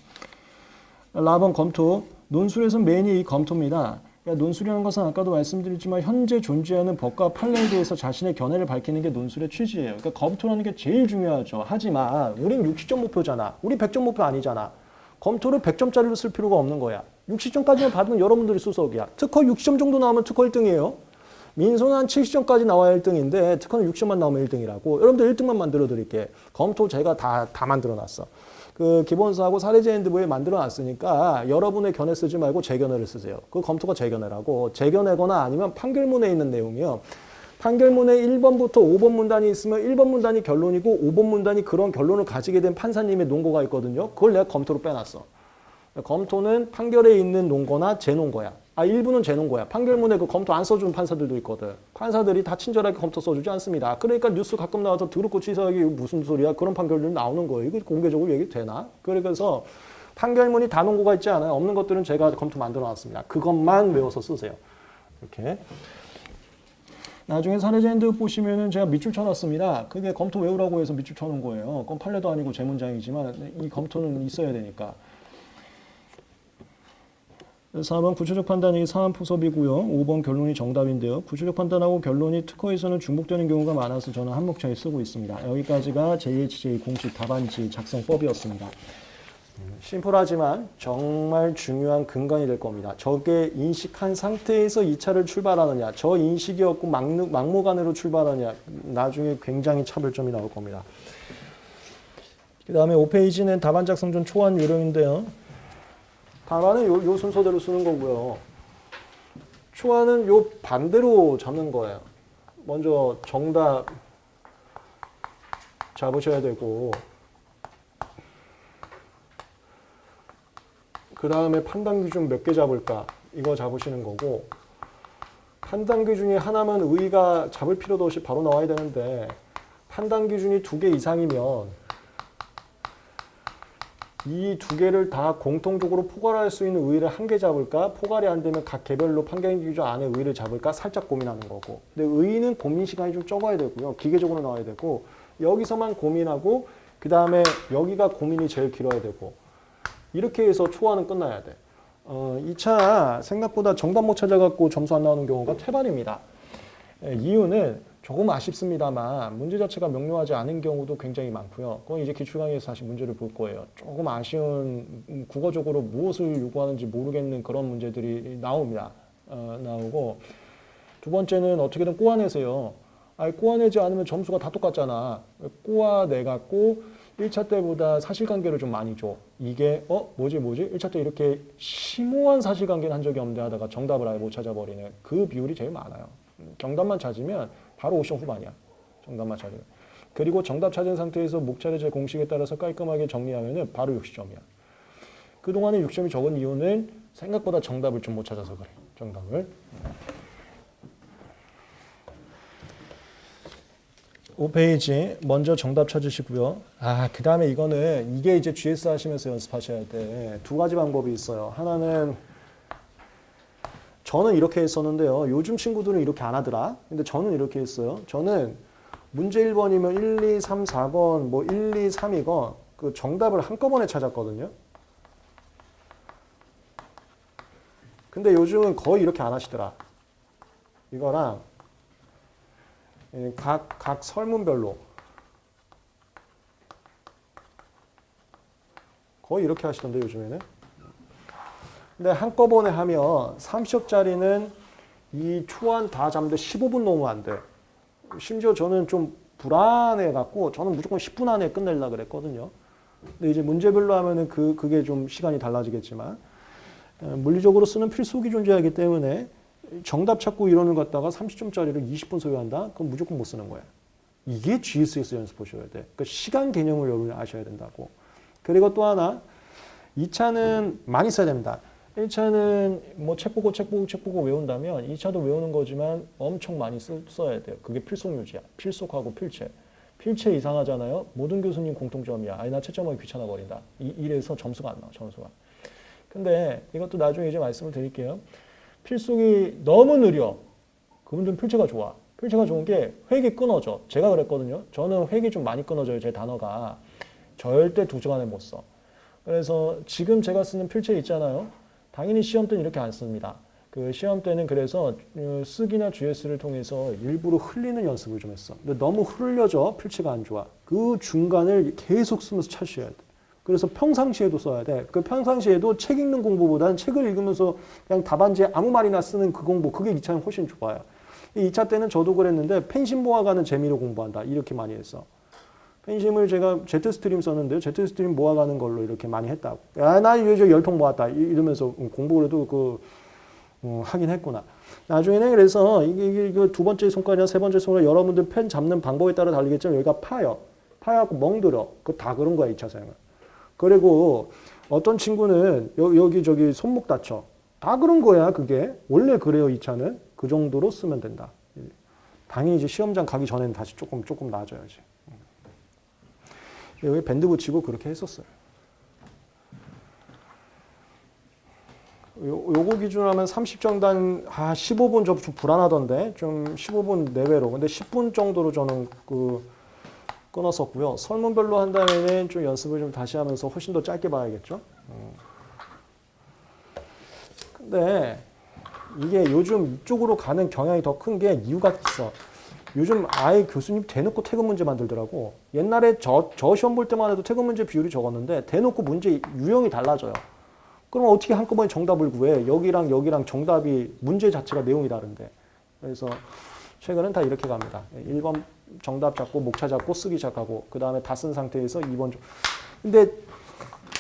라번 검토. 논술에서 메인이 이 검토입니다. 그러니까 논술이라는 것은 아까도 말씀드렸지만 현재 존재하는 법과 판례에 대해서 자신의 견해를 밝히는 게 논술의 취지예요. 그러니까 검토라는 게 제일 중요하죠. 하지만 우린 60점 목표잖아. 우리 100점 목표 아니잖아. 검토를 100점짜리로 쓸 필요가 없는 거야. 60점까지만 받으면 여러분들이 수석이야. 특허 60점 정도 나오면 특허 1등이에요. 민소는 한 70점까지 나와야 1등인데 특허는 60점만 나오면 1등이라고. 여러분들 1등만 만들어 드릴게. 검토 제가 다 만들어 놨어. 그 기본서하고 사례제핸드부에 만들어 놨으니까 여러분의 견해 쓰지 말고 제 견해를 쓰세요. 그 검토가 제 견해라고. 제 견해거나 아니면 판결문에 있는 내용이요. 판결문에 1번부터 5번 문단이 있으면 1번 문단이 결론이고 5번 문단이 그런 결론을 가지게 된 판사님의 논거가 있거든요. 그걸 내가 검토로 빼놨어. 검토는 판결에 있는 논거나 제 논거야. 일부는 제 논거야. 판결문에 그 검토 안 써주는 판사들도 있거든. 판사들이 다 친절하게 검토 써주지 않습니다. 그러니까 뉴스 가끔 나와서 더럽고 치사하게 무슨 소리야. 그런 판결들이 나오는 거예요. 이거 공개적으로 얘기 되나? 그래서 판결문이 다 논거가 있지 않아요. 없는 것들은 제가 검토 만들어 놨습니다. 그것만 외워서 쓰세요. 이렇게. 나중에 사례제핸드 보시면은 제가 밑줄 쳐놨습니다. 그게 검토 외우라고 해서 밑줄 쳐놓은 거예요. 그건 판례도 아니고 제 문장이지만 이 검토는 있어야 되니까. 4번 구체적 판단이 사안포섭이고요. 5번 결론이 정답인데요. 구체적 판단하고 결론이 특허에서는 중복되는 경우가 많아서 저는 한목차에 쓰고 있습니다. 여기까지가 JHJ 공식 답안지 작성법이었습니다. 심플하지만 정말 중요한 근간이 될 겁니다. 저게 인식한 상태에서 2차를 출발하느냐, 저 인식이 없고 막무가내로 출발하느냐, 나중에 굉장히 차별점이 나올 겁니다. 그 다음에 5페이지는 답안 작성 전 초안 요령인데요. 답안은 요 순서대로 쓰는 거고요. 초안은 요 반대로 잡는 거예요. 먼저 정답 잡으셔야 되고, 그 다음에 판단 기준 몇 개 잡을까? 이거 잡으시는 거고, 판단 기준이 하나면 의의가 잡을 필요도 없이 바로 나와야 되는데, 판단 기준이 2개 이상이면 이 2개를 다 공통적으로 포괄할 수 있는 의의를 1개 잡을까? 포괄이 안 되면 각 개별로 판단 기준 안에 의의를 잡을까? 살짝 고민하는 거고. 근데 의의는 고민 시간이 좀 적어야 되고요. 기계적으로 나와야 되고, 여기서만 고민하고, 그 다음에 여기가 고민이 제일 길어야 되고, 이렇게 해서 초안은 끝나야 돼. 2차 생각보다 정답 못 찾아갖고 점수 안 나오는 경우가 태반입니다. 이유는 조금 아쉽습니다만 문제 자체가 명료하지 않은 경우도 굉장히 많고요. 그건 이제 기출 강의에서 다시 문제를 볼 거예요. 조금 아쉬운 국어적으로 무엇을 요구하는지 모르겠는 그런 문제들이 나옵니다. 나오고 두 번째는 어떻게든 꼬아내세요. 꼬아내지 않으면 점수가 다 똑같잖아. 꼬아내갖고 1차 때보다 사실관계를 좀 많이 줘. 이게 뭐지? 1차 때 이렇게 심오한 사실관계는 한 적이 없는데 하다가 정답을 아예 못 찾아버리는 그 비율이 제일 많아요. 정답만 찾으면 바로 50점 후반이야. 정답만 찾으면. 그리고 정답 찾은 상태에서 목차례제 공식에 따라서 깔끔하게 정리하면 바로 60점이야. 그동안에 60점이 적은 이유는 생각보다 정답을 좀 못 찾아서 그래. 정답을. 5페이지 먼저 정답 찾으시고요. 그 다음에 이거는 이게 이제 GS 하시면서 연습하셔야 돼. 2가지 방법이 있어요. 하나는 저는 이렇게 했었는데요. 요즘 친구들은 이렇게 안 하더라. 근데 저는 이렇게 했어요. 저는 문제 1번이면 1, 2, 3, 4번, 뭐 1, 2, 3이건 그 정답을 한꺼번에 찾았거든요. 근데 요즘은 거의 이렇게 안 하시더라. 이거랑 각 설문별로 거의 이렇게 하시던데 요즘에는. 근데 한꺼번에 하면 30초짜리는 이 초안 다 잡는데 15분 넘으면 안 돼. 심지어 저는 좀 불안해 갖고 저는 무조건 10분 안에 끝내려고 그랬거든요. 근데 이제 문제별로 하면은 그게 좀 시간이 달라지겠지만 물리적으로 쓰는 필속이 존재하기 때문에 정답 찾고 이론을 갖다가 30점짜리를 20분 소요한다? 그럼 무조건 못 쓰는 거야. 이게 GS에서 연습하셔야 돼. 그러니까 시간 개념을 여러분이 아셔야 된다고. 그리고 또 하나, 2차는 많이 써야 됩니다. 1차는 뭐 책 보고 외운다면 2차도 외우는 거지만 엄청 많이 써야 돼요. 그게 필속유지야. 필속하고 필체. 필체 이상하잖아요. 모든 교수님 공통점이야. 아니 나 채점하기 귀찮아 버린다. 이래서 점수가 안 나와. 점수가. 근데 이것도 나중에 이제 말씀을 드릴게요. 필속이 너무 느려. 그분들은 필체가 좋아. 필체가 좋은 게 회기 끊어져. 제가 그랬거든요. 저는 회기 좀 많이 끊어져요. 제 단어가. 절대 2시간에 못 써. 그래서 지금 제가 쓰는 필체 있잖아요. 당연히 시험 때는 이렇게 안 씁니다. 그 시험 때는 그래서 쓰기나 GS를 통해서 일부러 흘리는 연습을 좀 했어. 근데 너무 흘려져. 필체가 안 좋아. 그 중간을 계속 쓰면서 찾으셔야 돼. 그래서 평상시에도 써야 돼. 그 평상시에도 책 읽는 공부보다는 책을 읽으면서 그냥 답안지에 아무 말이나 쓰는 그 공부, 그게 2차는 훨씬 좋아요. 2차 때는 저도 그랬는데 펜심 모아가는 재미로 공부한다. 이렇게 많이 했어. 펜심을 제가 제트스트림 썼는데요. 제트스트림 모아가는 걸로 이렇게 많이 했다고. 야, 나 이제 10통 모았다. 이러면서 공부를 하긴 했구나. 나중에는 그래서 이게 두 번째 손가락이나 세 번째 손가락 여러분들 펜 잡는 방법에 따라 다르겠지만 여기가 파요. 파여갖고 멍들어. 그거 다 그런 거야, 2차 사용은. 그리고 어떤 친구는 여기 손목 다쳐. 다 그런 거야, 그게. 원래 그래요, 2차는. 그 정도로 쓰면 된다. 당연히 이제 시험장 가기 전에는 다시 조금 나아져야지. 여기 밴드 붙이고 그렇게 했었어요. 요거 기준으로 하면 30정단, 15분 좀 불안하던데. 좀 15분 내외로. 근데 10분 정도로 저는 끊었었고요. 설문별로 한다면은 좀 연습을 좀 다시 하면서 훨씬 더 짧게 봐야겠죠. 근데 이게 요즘 이쪽으로 가는 경향이 더 큰 게 이유가 있어. 요즘 아예 교수님 대놓고 퇴근 문제 만들더라고. 옛날에 저 시험 볼 때만 해도 퇴근 문제 비율이 적었는데 대놓고 문제 유형이 달라져요. 그럼 어떻게 한꺼번에 정답을 구해? 여기랑 정답이 문제 자체가 내용이 다른데. 그래서 최근엔 다 이렇게 갑니다. 1번 정답 잡고 목차 잡고 쓰기 시작하고 그 다음에 다 쓴 상태에서 2번. 근데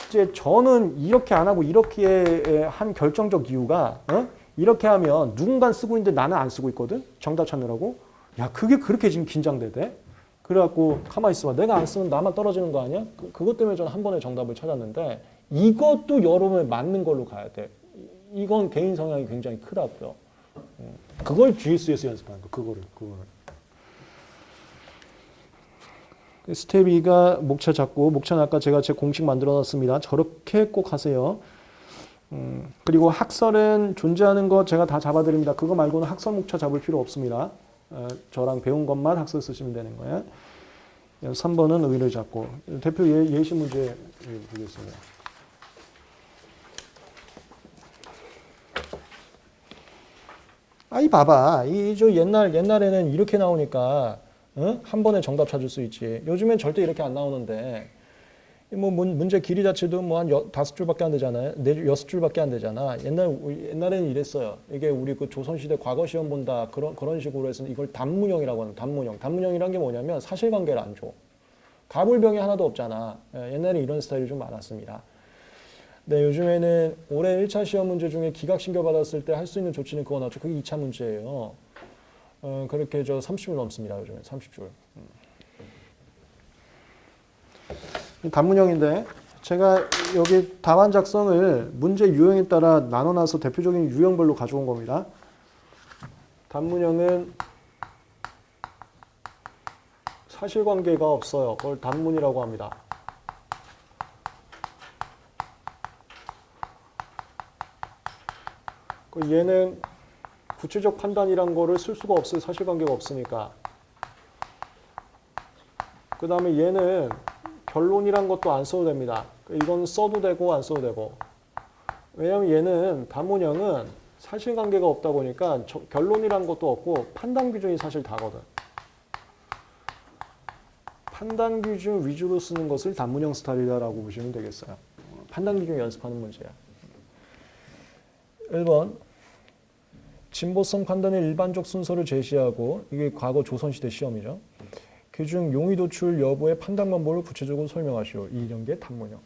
이제 저는 이렇게 안 하고 이렇게 한 결정적 이유가 이렇게 하면 누군가 쓰고 있는데 나는 안 쓰고 있거든. 정답 찾느라고. 야, 그게 그렇게 지금 긴장되대? 그래갖고 가만히 있어봐. 내가 안 쓰면 나만 떨어지는 거 아니야? 그것 때문에 저는 한 번에 정답을 찾았는데 이것도 여러분에 맞는 걸로 가야 돼. 이건 개인 성향이 굉장히 크다고요. 그걸 GS에서 연습하는 거. 그거를. 스텝 2가 목차 잡고 목차는 아까 제가 제 공식 만들어 놨습니다. 저렇게 꼭 하세요. 그리고 학설은 존재하는 거 제가 다 잡아드립니다. 그거 말고는 학설 목차 잡을 필요 없습니다. 저랑 배운 것만 학설 쓰시면 되는 거예요. 3번은 의를 잡고 대표 예시 문제 보겠습니다. 이 봐봐. 저 옛날에는 이렇게 나오니까 한 번에 정답 찾을 수 있지. 요즘엔 절대 이렇게 안 나오는데 뭐 문제 길이 자체도 뭐 한 5줄밖에 안 되잖아요. 6줄밖에 안 되잖아. 옛날에는 이랬어요. 이게 우리 그 조선시대 과거 시험 본다 그런 식으로 해서 이걸 단문형이라고 하는 단문형. 단문형이란 게 뭐냐면 사실관계를 안 줘. 가불병이 하나도 없잖아. 옛날에 이런 스타일이 좀 많았습니다. 네, 요즘에는 올해 1차 시험 문제 중에 기각신경 받았을 때 할 수 있는 조치는 그거 나왔죠. 그게 2차 문제예요. 그렇게 30줄 넘습니다. 요즘에 30줄. 단문형인데 제가 여기 답안 작성을 문제 유형에 따라 나눠놔서 대표적인 유형별로 가져온 겁니다. 단문형은 사실관계가 없어요. 그걸 단문이라고 합니다. 얘는 구체적 판단이란 거를 쓸 수가 없어요. 사실관계가 없으니까. 그 다음에 얘는 결론이란 것도 안 써도 됩니다. 이건 써도 되고 안 써도 되고. 왜냐면 얘는 단문형은 사실관계가 없다 보니까 결론이란 것도 없고 판단 기준이 사실 다거든. 판단 기준 위주로 쓰는 것을 단문형 스타일이다라고 보시면 되겠어요. 판단 기준 연습하는 문제야. 1번. 진보성 판단의 일반적 순서를 제시하고, 이게 과거 조선시대 시험이죠. 그중 용의 도출 여부의 판단 방법을 구체적으로 설명하시오. 이런 게 단문형.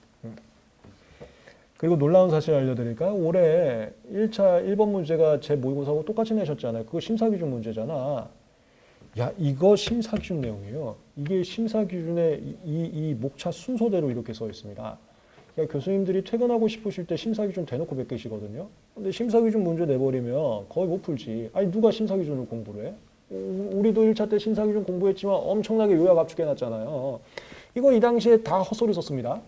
그리고 놀라운 사실 알려드릴까요? 올해 1차 1번 문제가 제 모의고사하고 똑같이 내셨잖아요. 그거 심사기준 문제잖아. 야, 이거 심사기준 내용이에요. 이게 심사기준의 이 목차 순서대로 이렇게 써 있습니다. 그러니까 교수님들이 퇴근하고 싶으실 때 심사기준 대놓고 몇 개시거든요. 근데 심사기준 문제 내버리면 거의 못 풀지. 아니, 누가 심사기준을 공부를 해? 우리도 1차 때 심사기준 공부했지만 엄청나게 요약 압축해놨잖아요. 이거 이 당시에 다 헛소리 썼습니다.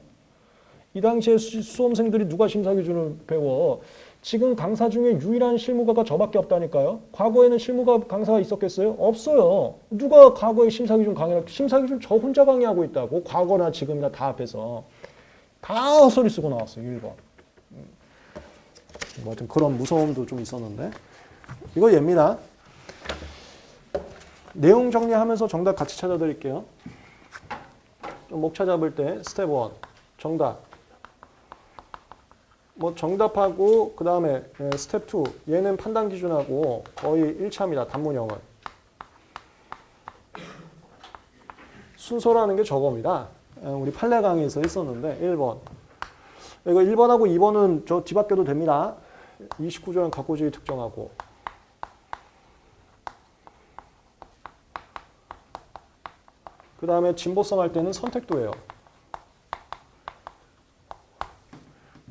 이 당시에 수험생들이 누가 심사기준을 배워? 지금 강사 중에 유일한 실무가가 저밖에 없다니까요. 과거에는 실무가 강사가 있었겠어요? 없어요. 누가 과거에 심사기준 강의를, 심사기준 저 혼자 강의하고 있다고. 과거나 지금이나 다 앞에서. 다 헛소리 쓰고 나왔어요. 1번. 뭐 하여튼 그런 무서움도 좀 있었는데. 이거 얘입니다. 내용 정리하면서 정답 같이 찾아드릴게요. 목 찾아볼 때 스텝 1 정답. 뭐 정답하고 그 다음에 스텝 2 얘는 판단 기준하고 거의 1차입니다. 단문형은. 순서라는 게 저겁니다. 우리 판례 강의에서 했었는데 1번. 이거 1번하고 2번은 저 뒤바뀌어도 됩니다. 29조는 각고지의 특정하고. 그 다음에 진보성 할 때는 선택도예요.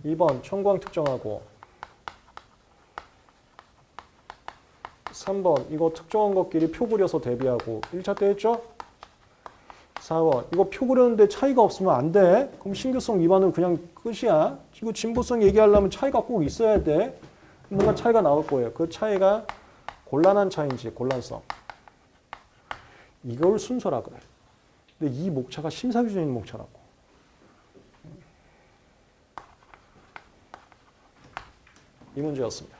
2번 청광 특정하고. 3번 이거 특정한 것끼리 표 그려서 대비하고. 1차 때 했죠? 4번 이거 표 그렸는데 차이가 없으면 안 돼. 그럼 신규성 위반은 그냥 끝이야. 이거 진보성 얘기하려면 차이가 꼭 있어야 돼. 뭔가 차이가 나올 거예요. 그 차이가 곤란한 차이인지 곤란성. 이걸 순서라 그래. 근데 이 목차가 심사기준인 목차라고. 이 문제였습니다.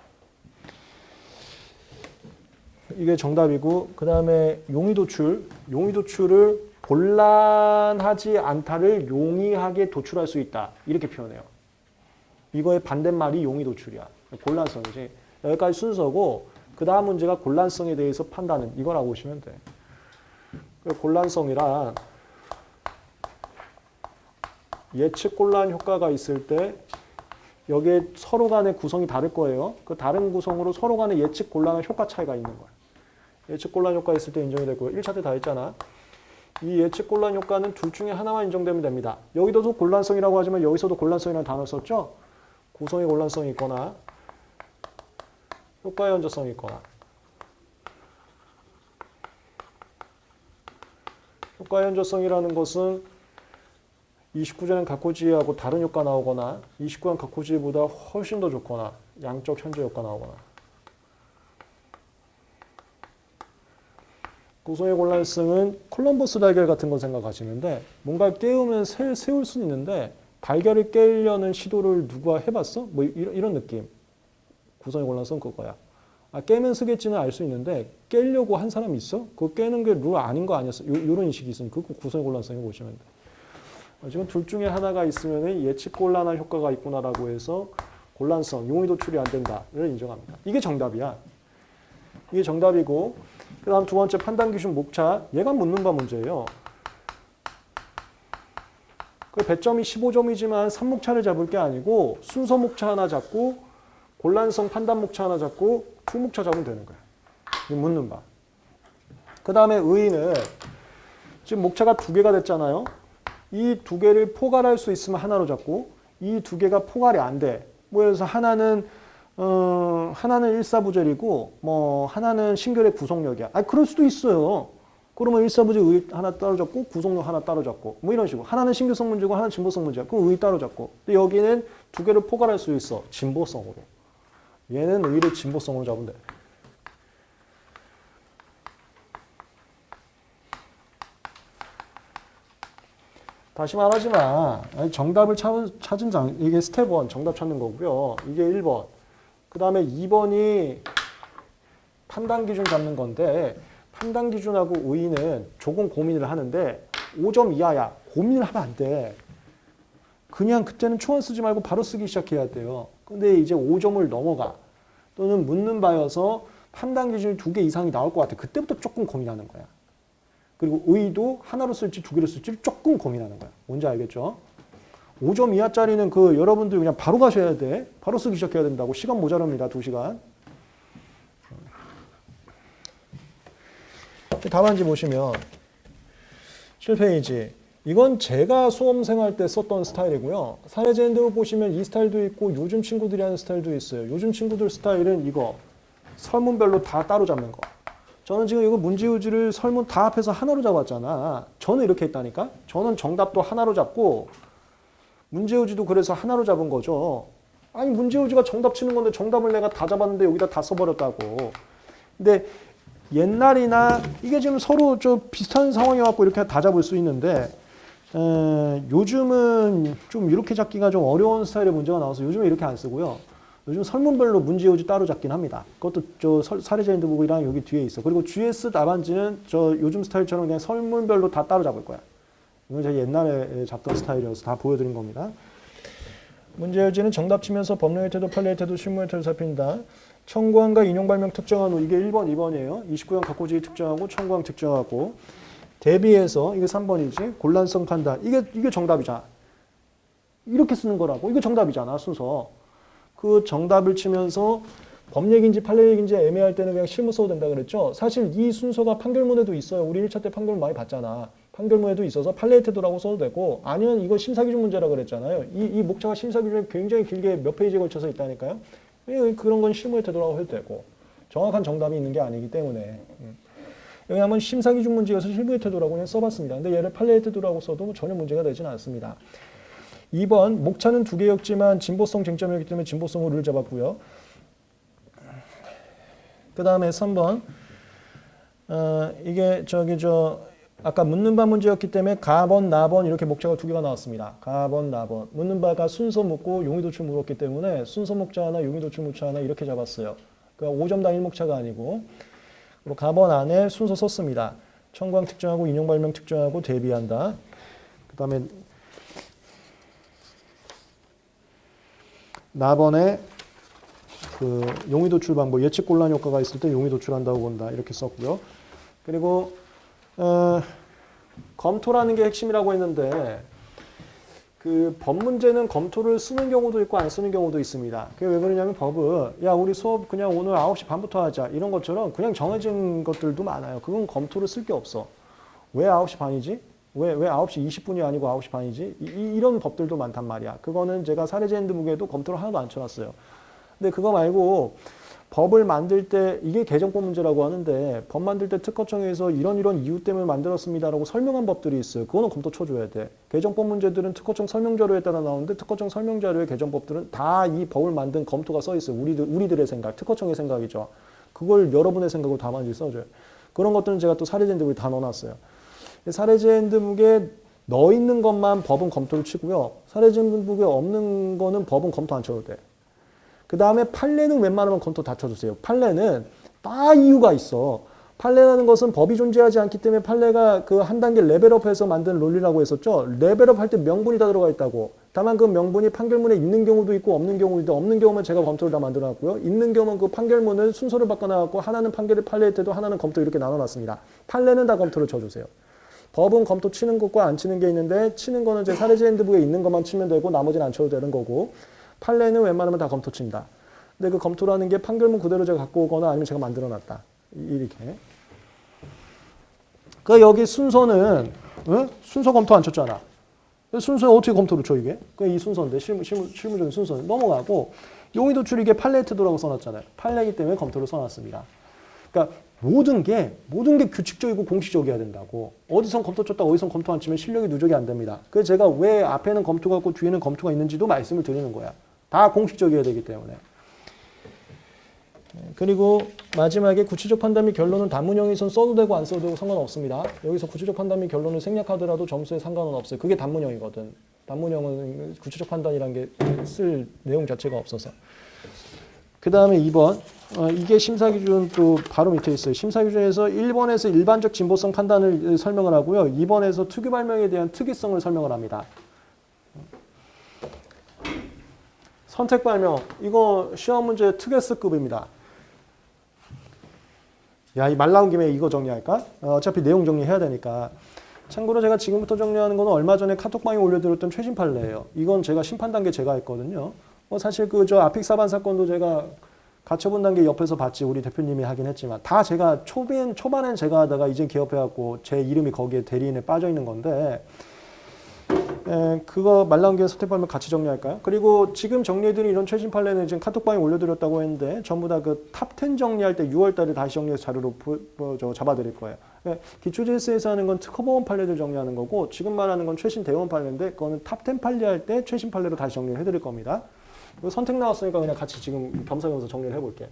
이게 정답이고, 그 다음에 용의 도출을 곤란하지 않다를 용이하게 도출할 수 있다. 이렇게 표현해요. 이거의 반대말이 용의 도출이야. 곤란성이지. 여기까지 순서고, 그 다음 문제가 곤란성에 대해서 판단은 이거라고 보시면 돼. 곤란성이란 예측 곤란 효과가 있을 때 여기에 서로 간의 구성이 다를 거예요. 그 다른 구성으로 서로 간의 예측 곤란한 효과 차이가 있는 거예요. 예측 곤란 효과 있을 때 인정이 되고요. 1차 때 다 했잖아. 이 예측 곤란 효과는 둘 중에 하나만 인정되면 됩니다. 여기도 곤란성이라고 하지만 여기서도 곤란성이라는 단어를 썼죠. 구성의 곤란성이 있거나 효과의 현저성이 있거나. 효과의 현저성이라는 것은 29제는 각호지하고 다른 효과 나오거나 29는 각호지보다 훨씬 더 좋거나 양적 현저 효과 나오거나. 구성의 곤란성은 콜럼버스 달걀 같은 거 생각하시는데 뭔가 깨우면 세울 수는 있는데 달걀을 깨려는 시도를 누가 해봤어? 뭐 이런 느낌. 구성의 곤란성 그거야. 깨면 쓰겠지는 알 수 있는데 깨려고 한 사람이 있어? 그거 깨는 게 룰 아닌 거 아니었어? 이런 인식이 있으면 그거 구성의 곤란성이 보시면 돼. 지금 둘 중에 하나가 있으면 예측 곤란한 효과가 있구나라고 해서 곤란성, 용의 도출이 안 된다를 인정합니다. 이게 정답이야. 이게 정답이고 그 다음 두 번째 판단 기준 목차. 얘가 묻는 바 문제예요. 그 배점이 15점이지만 3목차를 잡을 게 아니고 순서 목차 하나 잡고 곤란성 판단 목차 하나 잡고 투목차 잡으면 되는 거야. 이게 묻는 바. 그 다음에 의의는 지금 목차가 두 개가 됐잖아요. 이 두 개를 포괄할 수 있으면 하나로 잡고 이 두 개가 포괄이 안 돼. 뭐 예를 들어서 하나는 일사부절이고 뭐 하나는 신결의 구속력이야. 그럴 수도 있어요. 그러면 일사부절 의 하나 따로 잡고 구속력 하나 따로 잡고 뭐 이런 식으로. 하나는 신규성 문제고 하나는 진보성 문제야. 그럼 의 따로 잡고. 근데 여기는 두 개를 포괄할 수 있어. 진보성으로. 얘는 의를 진보성으로 잡으면 돼. 다시 말하지만 정답을 찾은 이게 스텝 1 정답 찾는 거고요. 이게 1번. 그 다음에 2번이 판단 기준 잡는 건데 판단 기준하고 의의는 조금 고민을 하는데 5점 이하야. 고민을 하면 안 돼. 그냥 그때는 초안 쓰지 말고 바로 쓰기 시작해야 돼요. 근데 이제 5점을 넘어가. 또는 묻는 바여서 판단 기준이 2개 이상이 나올 것 같아. 그때부터 조금 고민하는 거야. 그리고 의의도 하나로 쓸지 2개로 쓸지 조금 고민하는 거야. 뭔지 알겠죠? 5점 이하짜리는 그 여러분들 그냥 바로 가셔야 돼. 바로 쓰기 시작해야 된다고. 시간 모자랍니다. 2시간. 답안지 보시면 7페이지. 이건 제가 수험생 할 때 썼던 스타일이고요. 사례제인들 보시면 이 스타일도 있고 요즘 친구들이 하는 스타일도 있어요. 요즘 친구들 스타일은 이거. 설문별로 다 따로 잡는 거. 저는 지금 이거 문제유지를 설문 다 합해서 하나로 잡았잖아. 저는 이렇게 했다니까. 저는 정답도 하나로 잡고 문제유지도 그래서 하나로 잡은 거죠. 아니 문제유지가 정답 치는 건데 정답을 내가 다 잡았는데 여기다 다 써버렸다고. 근데 옛날이나 이게 지금 서로 좀 비슷한 상황이어갖고 이렇게 다 잡을 수 있는데 요즘은 좀 이렇게 잡기가 좀 어려운 스타일의 문제가 나와서 요즘은 이렇게 안 쓰고요. 요즘 설문별로 문제유지 따로 잡긴 합니다. 그것도 저 사례자인드 부분이랑 여기 뒤에 있어. 그리고 GS 답안지는 저 요즘 스타일처럼 그냥 설문별로 다 따로 잡을 거야. 이건 제가 옛날에 잡던 스타일이어서 다 보여드린 겁니다. 문제유지는 정답 치면서 법령의 태도, 판례의 태도, 실무의 태도 살핀다. 청구항과 인용 발명 특정한 후 이게 1번, 2번이에요. 29형 갖고지기 특정하고 청구항 특정하고 대비해서 이게 3번이지. 곤란성 판단. 이게 정답이잖아. 이렇게 쓰는 거라고. 이게 정답이잖아. 순서. 그 정답을 치면서 법얘기인지 판례얘기인지 애매할 때는 그냥 실무 써도 된다 그랬죠. 사실 이 순서가 판결문에도 있어요. 우리 1차 때 판결문 많이 봤잖아. 판결문에도 있어서 판례의 태도라고 써도 되고 아니면 이거 심사기준 문제라 그랬잖아요. 이 목차가 심사기준에 굉장히 길게 몇 페이지에 걸쳐서 있다니까요. 그런 건 실무의 태도라고 해도 되고 정확한 정답이 있는 게 아니기 때문에 여기 한번 심사기준 문제여서 실무의 태도라고 그냥 써봤습니다. 근데 얘를 판례의 태도라고 써도 전혀 문제가 되지는 않습니다. 2번 목차는 2개였지만 진보성 쟁점이었기 때문에 진보성으로 를 잡았고요. 그 다음에 3번 이게 아까 묻는 바 문제였기 때문에 가번, 나번 이렇게 목차가 2개가 나왔습니다. 가번, 나번. 묻는 바가 순서 묻고 용의도출 물었기 때문에 순서 목차 하나, 용의도출 목차 하나 이렇게 잡았어요. 그러니까 5점 단일 목차가 아니고 그리고 가번 안에 순서 썼습니다. 청구항 특정하고 인용 발명 특정하고 대비한다. 그 다음에 나번에 그 용의도출 방법, 예측 곤란 효과가 있을 때 용의도출한다고 본다. 이렇게 썼고요. 그리고 검토라는 게 핵심이라고 했는데 그 법 문제는 검토를 쓰는 경우도 있고 안 쓰는 경우도 있습니다. 그게 왜 그러냐면 법은 야 우리 수업 그냥 오늘 9시 반부터 하자 이런 것처럼 그냥 정해진 것들도 많아요. 그건 검토를 쓸 게 없어. 왜 9시 반이지? 왜 9시 20분이 아니고 9시 반이지? 이런 법들도 많단 말이야. 그거는 제가 사례제 핸드북에도 검토를 하나도 안 쳐놨어요. 근데 그거 말고 법을 만들 때 이게 개정법 문제라고 하는데 법 만들 때 특허청에서 이런 이유 때문에 만들었습니다라고 설명한 법들이 있어요. 그거는 검토 쳐줘야 돼. 개정법 문제들은 특허청 설명자료에 따라 나오는데 특허청 설명자료의 개정법들은 다 이 법을 만든 검토가 써 있어요. 우리들의 생각, 특허청의 생각이죠. 그걸 여러분의 생각으로 담아지 써줘요. 그런 것들은 제가 또 사례제 핸드북에 다 넣어놨어요. 사례제 핸드북에 넣어 있는 것만 법은 검토를 치고요. 사례제 핸드북에 없는 거는 법은 검토 안 쳐도 돼. 그 다음에 판례는 웬만하면 검토 다 쳐주세요. 판례는 다 이유가 있어. 판례라는 것은 법이 존재하지 않기 때문에 판례가 그 한 단계 레벨업해서 만든 논리라고 했었죠. 레벨업 할 때 명분이 다 들어가 있다고. 다만 그 명분이 판결문에 있는 경우도 있고 없는 경우도 있는데 없는 경우면 제가 검토를 다 만들어놨고요. 있는 경우는 그 판결문을 순서를 바꿔놔갖고 하나는 판례의 태도 하나는 검토 이렇게 나눠놨습니다. 판례는 다 검토를 쳐주세요. 법은 검토 치는 것과 안 치는 게 있는데 치는 거는 제 사례제 핸드북에 있는 것만 치면 되고 나머지는 안 쳐도 되는 거고 판례는 웬만하면 다 검토 친다. 근데 그 검토라는 게 판결문 그대로 제가 갖고 오거나 아니면 제가 만들어놨다. 이렇게. 그러니까 여기 순서는 순서 검토 안 쳤잖아. 순서에 어떻게 검토를 쳐 이게? 이 순서인데 실무적인 순서는 넘어가고 용의도출 이게 판례 태도라고 써놨잖아요. 판례이기 때문에 검토를 써놨습니다. 그러니까 모든 게 규칙적이고 공식적이어야 된다고. 어디선 검토 쳤다 어디선 검토 안 치면 실력이 누적이 안 됩니다. 그래서 제가 왜 앞에는 검토가 있고 뒤에는 검토가 있는지도 말씀을 드리는 거야. 다 공식적이어야 되기 때문에. 그리고 마지막에 구체적 판단 및 결론은 단문형에선 써도 되고 안 써도 되고 상관없습니다. 여기서 구체적 판단 및 결론을 생략하더라도 점수에 상관은 없어요. 그게 단문형이거든. 단문형은 구체적 판단이라는 게 쓸 내용 자체가 없어서. 그 다음에 2번. 이게 심사기준 또 바로 밑에 있어요. 심사기준에서 1번에서 일반적 진보성 판단을 설명을 하고요. 2번에서 특유 발명에 대한 특이성을 설명을 합니다. 선택 발명. 이거 시험 문제 특S급입니다. 야, 이 말 나온 김에 이거 정리할까? 어차피 내용 정리해야 되니까. 참고로 제가 지금부터 정리하는 거는 얼마 전에 카톡방에 올려드렸던 최신 판례예요. 이건 제가 심판 단계 제가 했거든요. 사실 저 아픽사반 사건도 제가 가처분 단계 옆에서 봤지 우리 대표님이 하긴 했지만 다 제가 초반엔 제가 하다가 이제 개업해갖고 제 이름이 거기에 대리인에 빠져 있는 건데 그거 말 나온 김에 선택 발명 같이 정리할까요? 그리고 지금 정리해드린 이런 최신 판례는 지금 카톡방에 올려드렸다고 했는데 전부 다 그 탑 10 정리할 때 6월 달에 다시 정리해서 자료로 잡아드릴 거예요. 기초JS에서 하는 건 특허보험 판례들 정리하는 거고 지금 말하는 건 최신 대원 판례인데 그거는 탑 10 판례할 때 최신 판례로 다시 정리를 해드릴 겁니다. 선택 나왔으니까 그냥 같이 지금 겸사겸사 정리를 해볼게.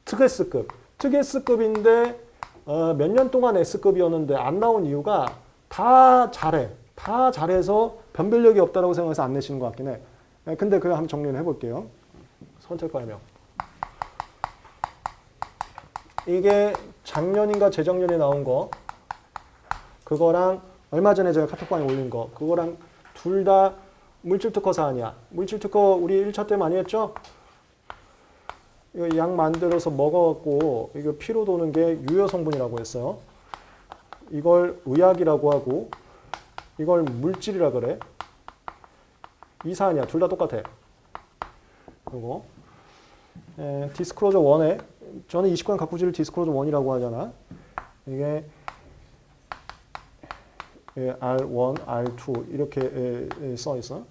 특S급. 특S급인데 몇 년 동안 S급이었는데 안 나온 이유가 다 잘해. 다 잘해서 변별력이 없다라고 생각해서 안 내시는 것 같긴 해. 근데 그냥 한번 정리를 해볼게요. 선택 발명. 이게 작년인가 재작년에 나온 거 그거랑 얼마 전에 제가 카톡방에 올린 거 그거랑 둘 다 물질특허 사안이야. 물질특허 우리 1차 때 많이 했죠? 이거 약 만들어서 먹어갖고 이거 피로 도는 게 유효 성분이라고 했어요. 이걸 의약이라고 하고 이걸 물질이라 그래. 이 사안이야. 둘 다 똑같아. 그리고 디스크로저 1에 저는 20권 가꾸지를 디스크로저 1이라고 하잖아. 이게 R1, R2 이렇게 써 있어.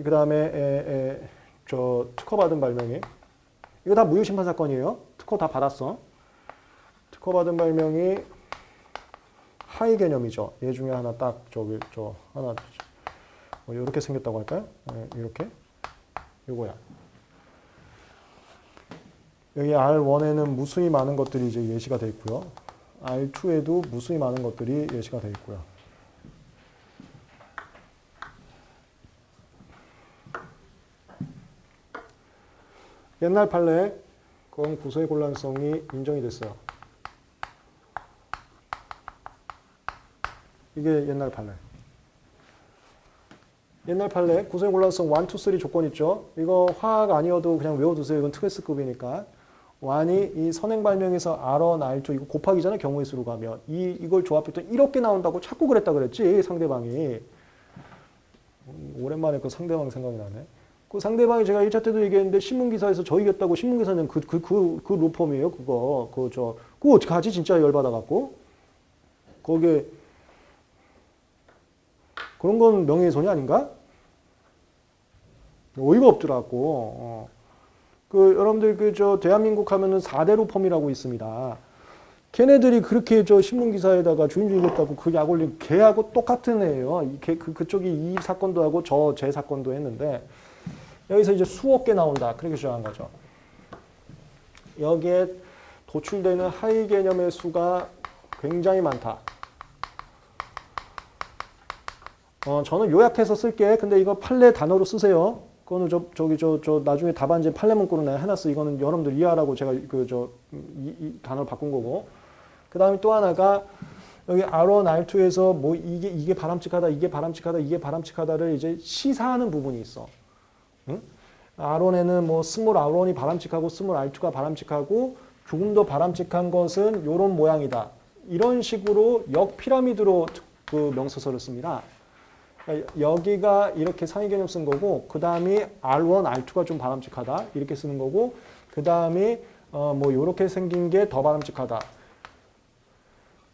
그 다음에 저 특허받은 발명이 이거 다 무효심판 사건이에요. 특허 다 받았어. 특허받은 발명이 하위 개념이죠. 얘 중에 하나 딱 하나 이렇게 생겼다고 할까요? 이렇게 요거야. 여기 R1에는 무수히 많은 것들이 이제 예시가 되어 있고요. R2에도 무수히 많은 것들이 예시가 되어 있고요. 옛날 판례, 그건 구소의 곤란성이 인정이 됐어요. 이게 옛날 판례. 옛날 판례, 구소의 곤란성 1, 2, 3 조건 있죠? 이거 화학 아니어도 그냥 외워두세요. 이건 특S급이니까. 1이 이 선행 발명에서 R1, R2 이거 곱하기잖아. 경우의 수로 가면. 이걸 조합했더니 이렇게 나온다고 자꾸 그랬다 그랬지. 상대방이. 오랜만에 그 상대방 생각이 나네. 그 상대방이 제가 1차 때도 얘기했는데 신문기사에서 저 이겼다고 신문기사는 그 로펌이에요. 그거 어떡하지? 진짜 열받아갖고. 거기에 그런 건 명예훼손이 아닌가? 어이가 없더라고. 여러분들 대한민국 하면은 4대 로펌이라고 있습니다. 걔네들이 그렇게 신문기사에다가 주인주 이겼다고 그 약 올린 걔하고 똑같은 애예요. 그쪽이 이 사건도 하고 제 사건도 했는데 여기서 이제 수억 개 나온다. 그렇게 주장한 거죠. 여기에 도출되는 하위 개념의 수가 굉장히 많다. 저는 요약해서 쓸게. 근데 이거 판례 단어로 쓰세요. 그거는 나중에 답안지 판례 문구로 내가 해놨어. 이거는 여러분들 이해하라고 제가 이 단어를 바꾼 거고. 그 다음에 또 하나가 여기 R1, R2에서 뭐 이게 바람직하다, 이게 바람직하다, 이게 바람직하다를 이제 시사하는 부분이 있어. 응? R1에는 뭐 스몰 R1이 바람직하고 스몰 R2가 바람직하고 조금 더 바람직한 것은 요런 모양이다. 이런 식으로 역피라미드로 그 명서서를 씁니다. 여기가 이렇게 상위 개념 쓴 거고 그 다음이 R1, R2가 좀 바람직하다 이렇게 쓰는 거고 그 다음이 뭐 이렇게 생긴 게 더 바람직하다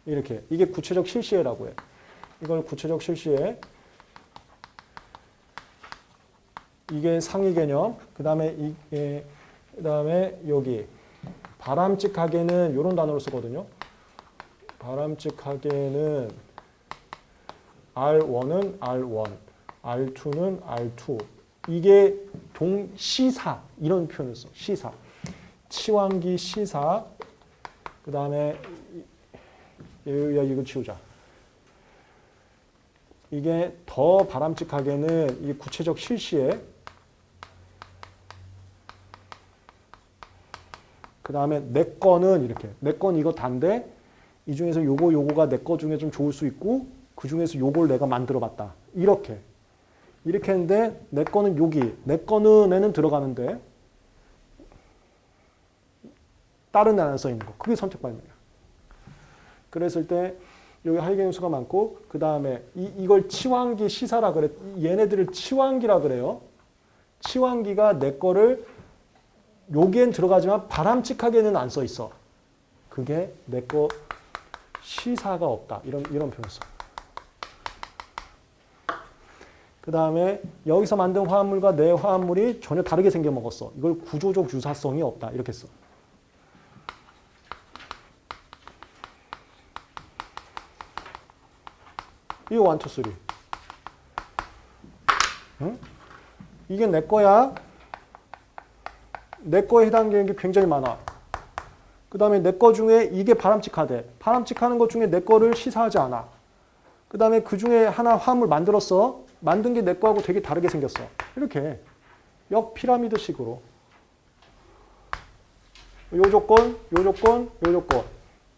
이렇게 이게 구체적 실시해라고 해. 이걸 구체적 실시해. 이게 상위 개념. 그 다음에 여기 바람직하게는 이런 단어를 쓰거든요. 바람직하게는 R1은 R1, R2는 R2. 이게 동시사 이런 표현을 써. 시사. 치환기 시사, 그 다음에 이거 치우자. 이게 더 바람직하게는 이 구체적 실시에, 그 다음에 내 거는 이렇게, 내 건 이거 단데 이 중에서 요거가 내 거 중에 좀 좋을 수 있고 그 중에서 요걸 내가 만들어 봤다. 이렇게 했는데 내 거는 여기, 내 거는 에는 들어가는데 다른 데 안 써 있는 거. 그게 선택 반영이야. 그랬을 때 여기 하이겐수가 많고, 그 다음에 이걸 치환기 시사라 그래. 얘네들을 치환기라 그래요. 치환기가 내 거를 여기엔 들어가지만 바람직하게는 안 써 있어. 그게 내 거 시사가 없다. 이런 표현 써. 그 다음에 여기서 만든 화합물과 내 화합물이 전혀 다르게 생겨 먹었어. 이걸 구조적 유사성이 없다. 이렇게 써. 이거 1, 2, 3. 응? 이게 내 거야. 내 거에 해당되는 게 굉장히 많아. 그 다음에 내 거 중에 이게 바람직하대. 바람직하는 것 중에 내 거를 시사하지 않아. 그 다음에 그 중에 하나 화합물 만들었어. 만든 게 내 거하고 되게 다르게 생겼어. 이렇게 역 피라미드식으로. 요 조건, 요 조건, 요 조건.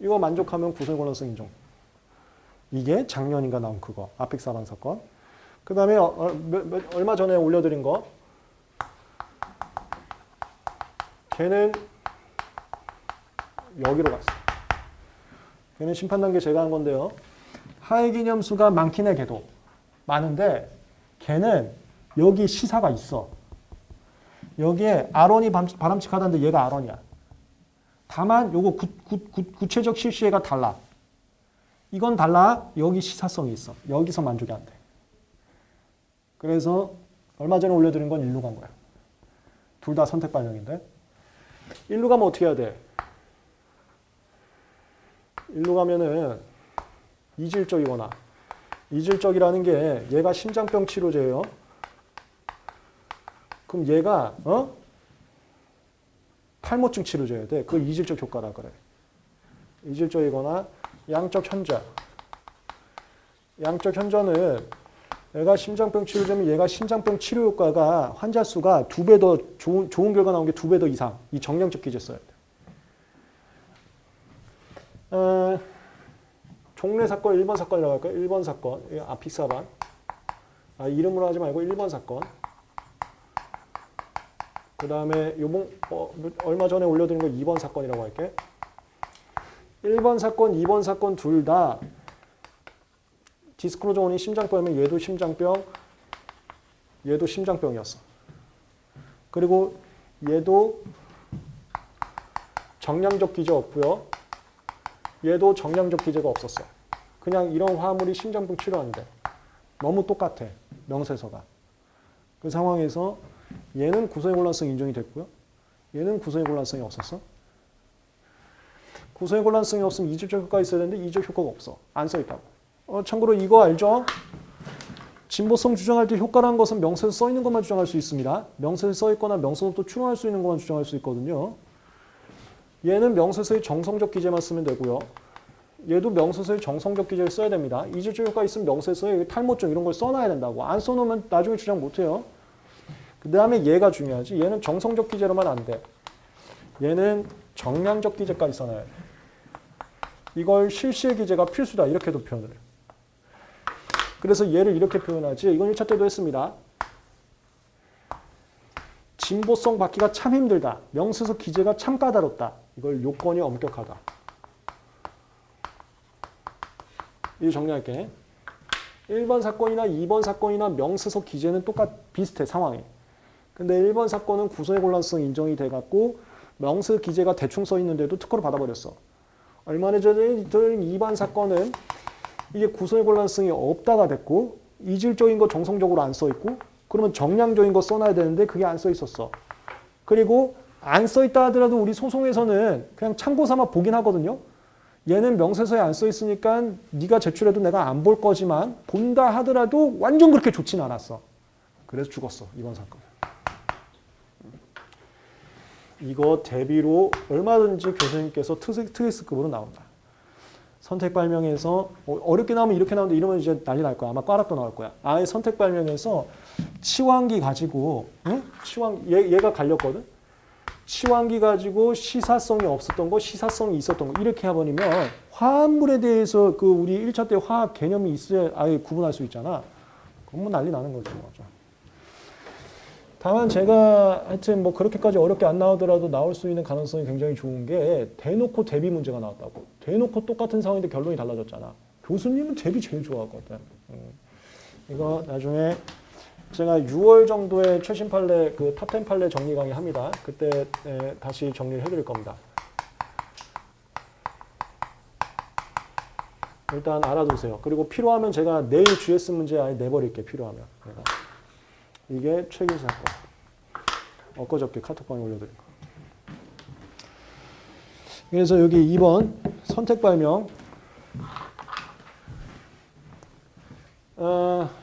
이거 만족하면 구성의 권한성 인정. 이게 작년인가 나온 그거. 아픽사반 사건. 그 다음에 얼마 전에 올려드린 거. 걔는 여기로 갔어. 걔는 심판 단계 제가 한 건데요. 하위 기념수가 많긴 해, 걔도. 많은데 걔는 여기 시사가 있어. 여기에 R1이 바람직하다는데 얘가 R1이야. 다만 요거 구체적 실시에가 달라. 이건 달라. 여기 시사성이 있어. 여기서 만족이 안 돼. 그래서 얼마 전에 올려드린 건 1루 간 거야. 둘 다 선택 반영인데. 1루 가면 어떻게 해야 돼? 1루 가면은 이질적이거나, 이질적이라는 게 얘가 심장병 치료제예요. 그럼 얘가 탈모증 치료제야 돼. 그걸 이질적 효과라 그래. 이질적이거나 양적 현저. 양적 현저는 얘가 심장병 치료제면 얘가 심장병 치료 효과가 환자 수가 2배 더 좋은 결과 나온 게 2배 더 이상. 이 정량적 기제 써야 돼. 종래 사건 1번 사건이라고 할까요? 1번 사건. 아픽사반. 이름으로 하지 말고 1번 사건. 그 다음에 얼마 전에 올려드린 거 2번 사건이라고 할게. 1번 사건, 2번 사건 둘 다 디스크로저 원인 심장병이면 얘도 심장병이었어. 그리고 얘도 정량적 기제 없고요. 얘도 정량적 기제가 없었어. 그냥 이런 화합물이 심장병 치료하는데 너무 똑같아. 명세서가. 그 상황에서 얘는 구성의 곤란성 인정이 됐고요. 얘는 구성의 곤란성이 없었어. 구성의 곤란성이 없으면 이질적 효과가 있어야 되는데 이질적 효과가 없어. 안 써있다고. 참고로 이거 알죠? 진보성 주장할 때 효과라는 것은 명세서 써있는 것만 주장할 수 있습니다. 명세서에 써있거나 명세서 또 추론할 수 있는 것만 주장할 수 있거든요. 얘는 명세서의 정성적 기제만 쓰면 되고요. 얘도 명세서의 정성적 기제를 써야 됩니다. 이질적 효과 있으면 명세서에 탈모증 이런 걸 써놔야 된다고. 안 써놓으면 나중에 주장 못해요. 그 다음에 얘가 중요하지. 얘는 정성적 기제로만 안 돼. 얘는 정량적 기제까지 써놔야 돼. 이걸 실시의 기제가 필수다. 이렇게도 표현을 해요. 그래서 얘를 이렇게 표현하지. 이건 1차 때도 했습니다. 진보성 받기가 참 힘들다. 명세서 기제가 참 까다롭다. 이걸 요건이 엄격하다. 이거 정리할게. 1번 사건이나 2번 사건이나 명세서 기제는 비슷해, 상황이. 근데 1번 사건은 구성의 곤란성 인정이 돼갖고 명세서 기제가 대충 써 있는데도 특허를 받아버렸어. 얼마 전에 2번 사건은 이게 구성의 곤란성이 없다가 됐고 이질적인 거 정성적으로 안 써 있고 그러면 정량적인 거 써놔야 되는데 그게 안 써 있었어. 그리고 안 써 있다 하더라도 우리 소송에서는 그냥 참고 삼아 보긴 하거든요. 얘는 명세서에 안 써 있으니까 네가 제출해도 내가 안 볼 거지만 본다 하더라도 완전 그렇게 좋진 않았어. 그래서 죽었어. 이번 사건. 이거 대비로 얼마든지 교수님께서 특이스급으로 나온다. 선택 발명에서 어렵게 나오면 이렇게 나오는데 이러면 이제 난리 날 거야. 아마 꽈락도 나올 거야. 아예 선택 발명에서 치환기 가지고 얘가 갈렸거든. 치환기 가지고 시사성이 없었던 거, 시사성이 있었던 거 이렇게 해버리면 화합물에 대해서 그 우리 1차 때 화학 개념이 있어야 아예 구분할 수 있잖아. 그건 뭐 난리 나는 거죠. 다만 제가 하여튼 뭐 그렇게까지 어렵게 안 나오더라도 나올 수 있는 가능성이 굉장히 좋은 게 대놓고 대비 문제가 나왔다고. 대놓고 똑같은 상황인데 결론이 달라졌잖아. 교수님은 대비 제일 좋아하거든. 이거 나중에 제가 6월 정도에 최신 판례 그 탑10 판례 정리 강의 합니다. 그때 다시 정리를 해드릴 겁니다. 일단 알아두세요. 그리고 필요하면 제가 내일 GS 문제 아예 내버릴게 필요하면. 이게 최근 사건. 엊그저께 카톡방에 올려드린 거. 그래서 여기 2번 선택 발명.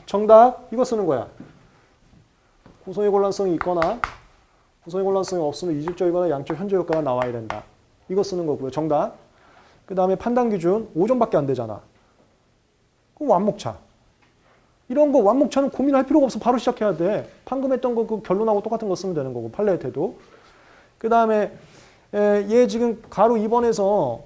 정답 이거 쓰는 거야. 구성의 곤란성이 있거나 구성의 곤란성이 없으면 이질적이거나 양적 현재 효과가 나와야 된다. 이거 쓰는 거고요. 정답. 그 다음에 판단 기준 5점밖에 안 되잖아. 그럼 완목차. 이런 거 완목차는 고민할 필요가 없어. 바로 시작해야 돼. 방금 했던 거 그 결론하고 똑같은 거 쓰면 되는 거고. 판례태도. 그 다음에 얘 지금 가로 2번에서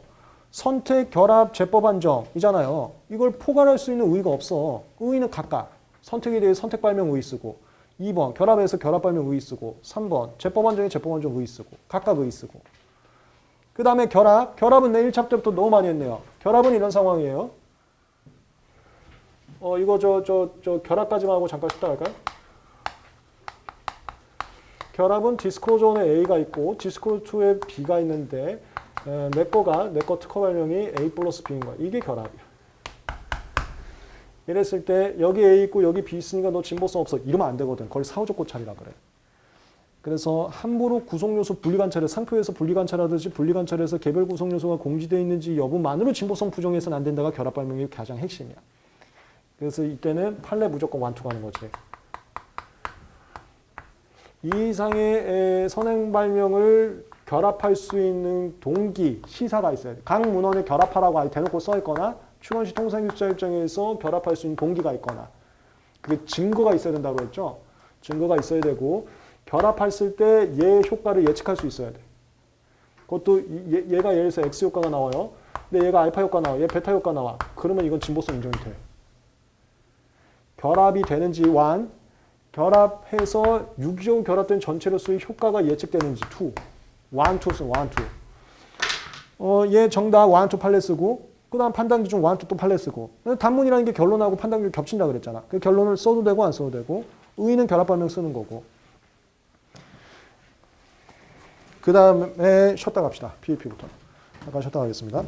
선택, 결합, 제법 한정이잖아요. 이걸 포괄할 수 있는 의의가 없어. 의의는 각각. 선택에 대해 선택 발명 의의 쓰고 2번 결합에서 결합 발명 의의 쓰고 3번 제법 한정에 제법 한정 의의 쓰고 각각 의의 쓰고 그 다음에 결합은 내 1차 때부터 너무 많이 했네요. 결합은 이런 상황이에요. 이거 저 결합까지만 하고 잠깐 쉬다 갈까요? 결합은 디스크로즈원에 A가 있고 디스크로즈2에 B가 있는데 내 거 특허 발명이 A 플러스 B인 거야. 이게 결합이야. 이랬을 때 여기 A 있고 여기 B 있으니까 너 진보성 없어. 이러면 안 되거든. 그걸 사후적 고찰이라 그래. 그래서 함부로 구성요소 분리관찰을 상표에서 분리관찰하듯이 분리관찰에서 개별 구성요소가 공지되어 있는지 여부만으로 진보성 부정해서는 안 된다가 결합 발명의 가장 핵심이야. 그래서 이때는 판례 무조건 완투 가는 거지. 이 이상의 선행 발명을 결합할 수 있는 동기, 시사가 있어야 돼. 각 문헌에 결합하라고 아예 대놓고 써있거나 출원시 통상규칙자 입장에서 결합할 수 있는 동기가 있거나 그게 증거가 있어야 된다고 했죠. 증거가 있어야 되고 결합했을 때 얘의 효과를 예측할 수 있어야 돼. 그것도 얘가 예를 들어서 X 효과가 나와요. 근데 얘가 알파 효과 나와. 얘 베타 효과 나와. 그러면 이건 진보성 인정이 돼. 결합이 되는지 1, 결합해서 유기적으로 결합된 전체로서의 효과가 예측되는지 2. 1, 2 쓰 1, 2. 얘 정답 1, 2 판례 쓰고 그 다음 판단 기준 1, 2 또 판례 쓰고 단문이라는 게 결론하고 판단 기준 겹친다 그랬잖아. 그 결론을 써도 되고 안 써도 되고 의의는 결합 발명 쓰는 거고 그 다음에 쉬었다 갑시다. PAP부터. 잠깐 쉬었다 가겠습니다.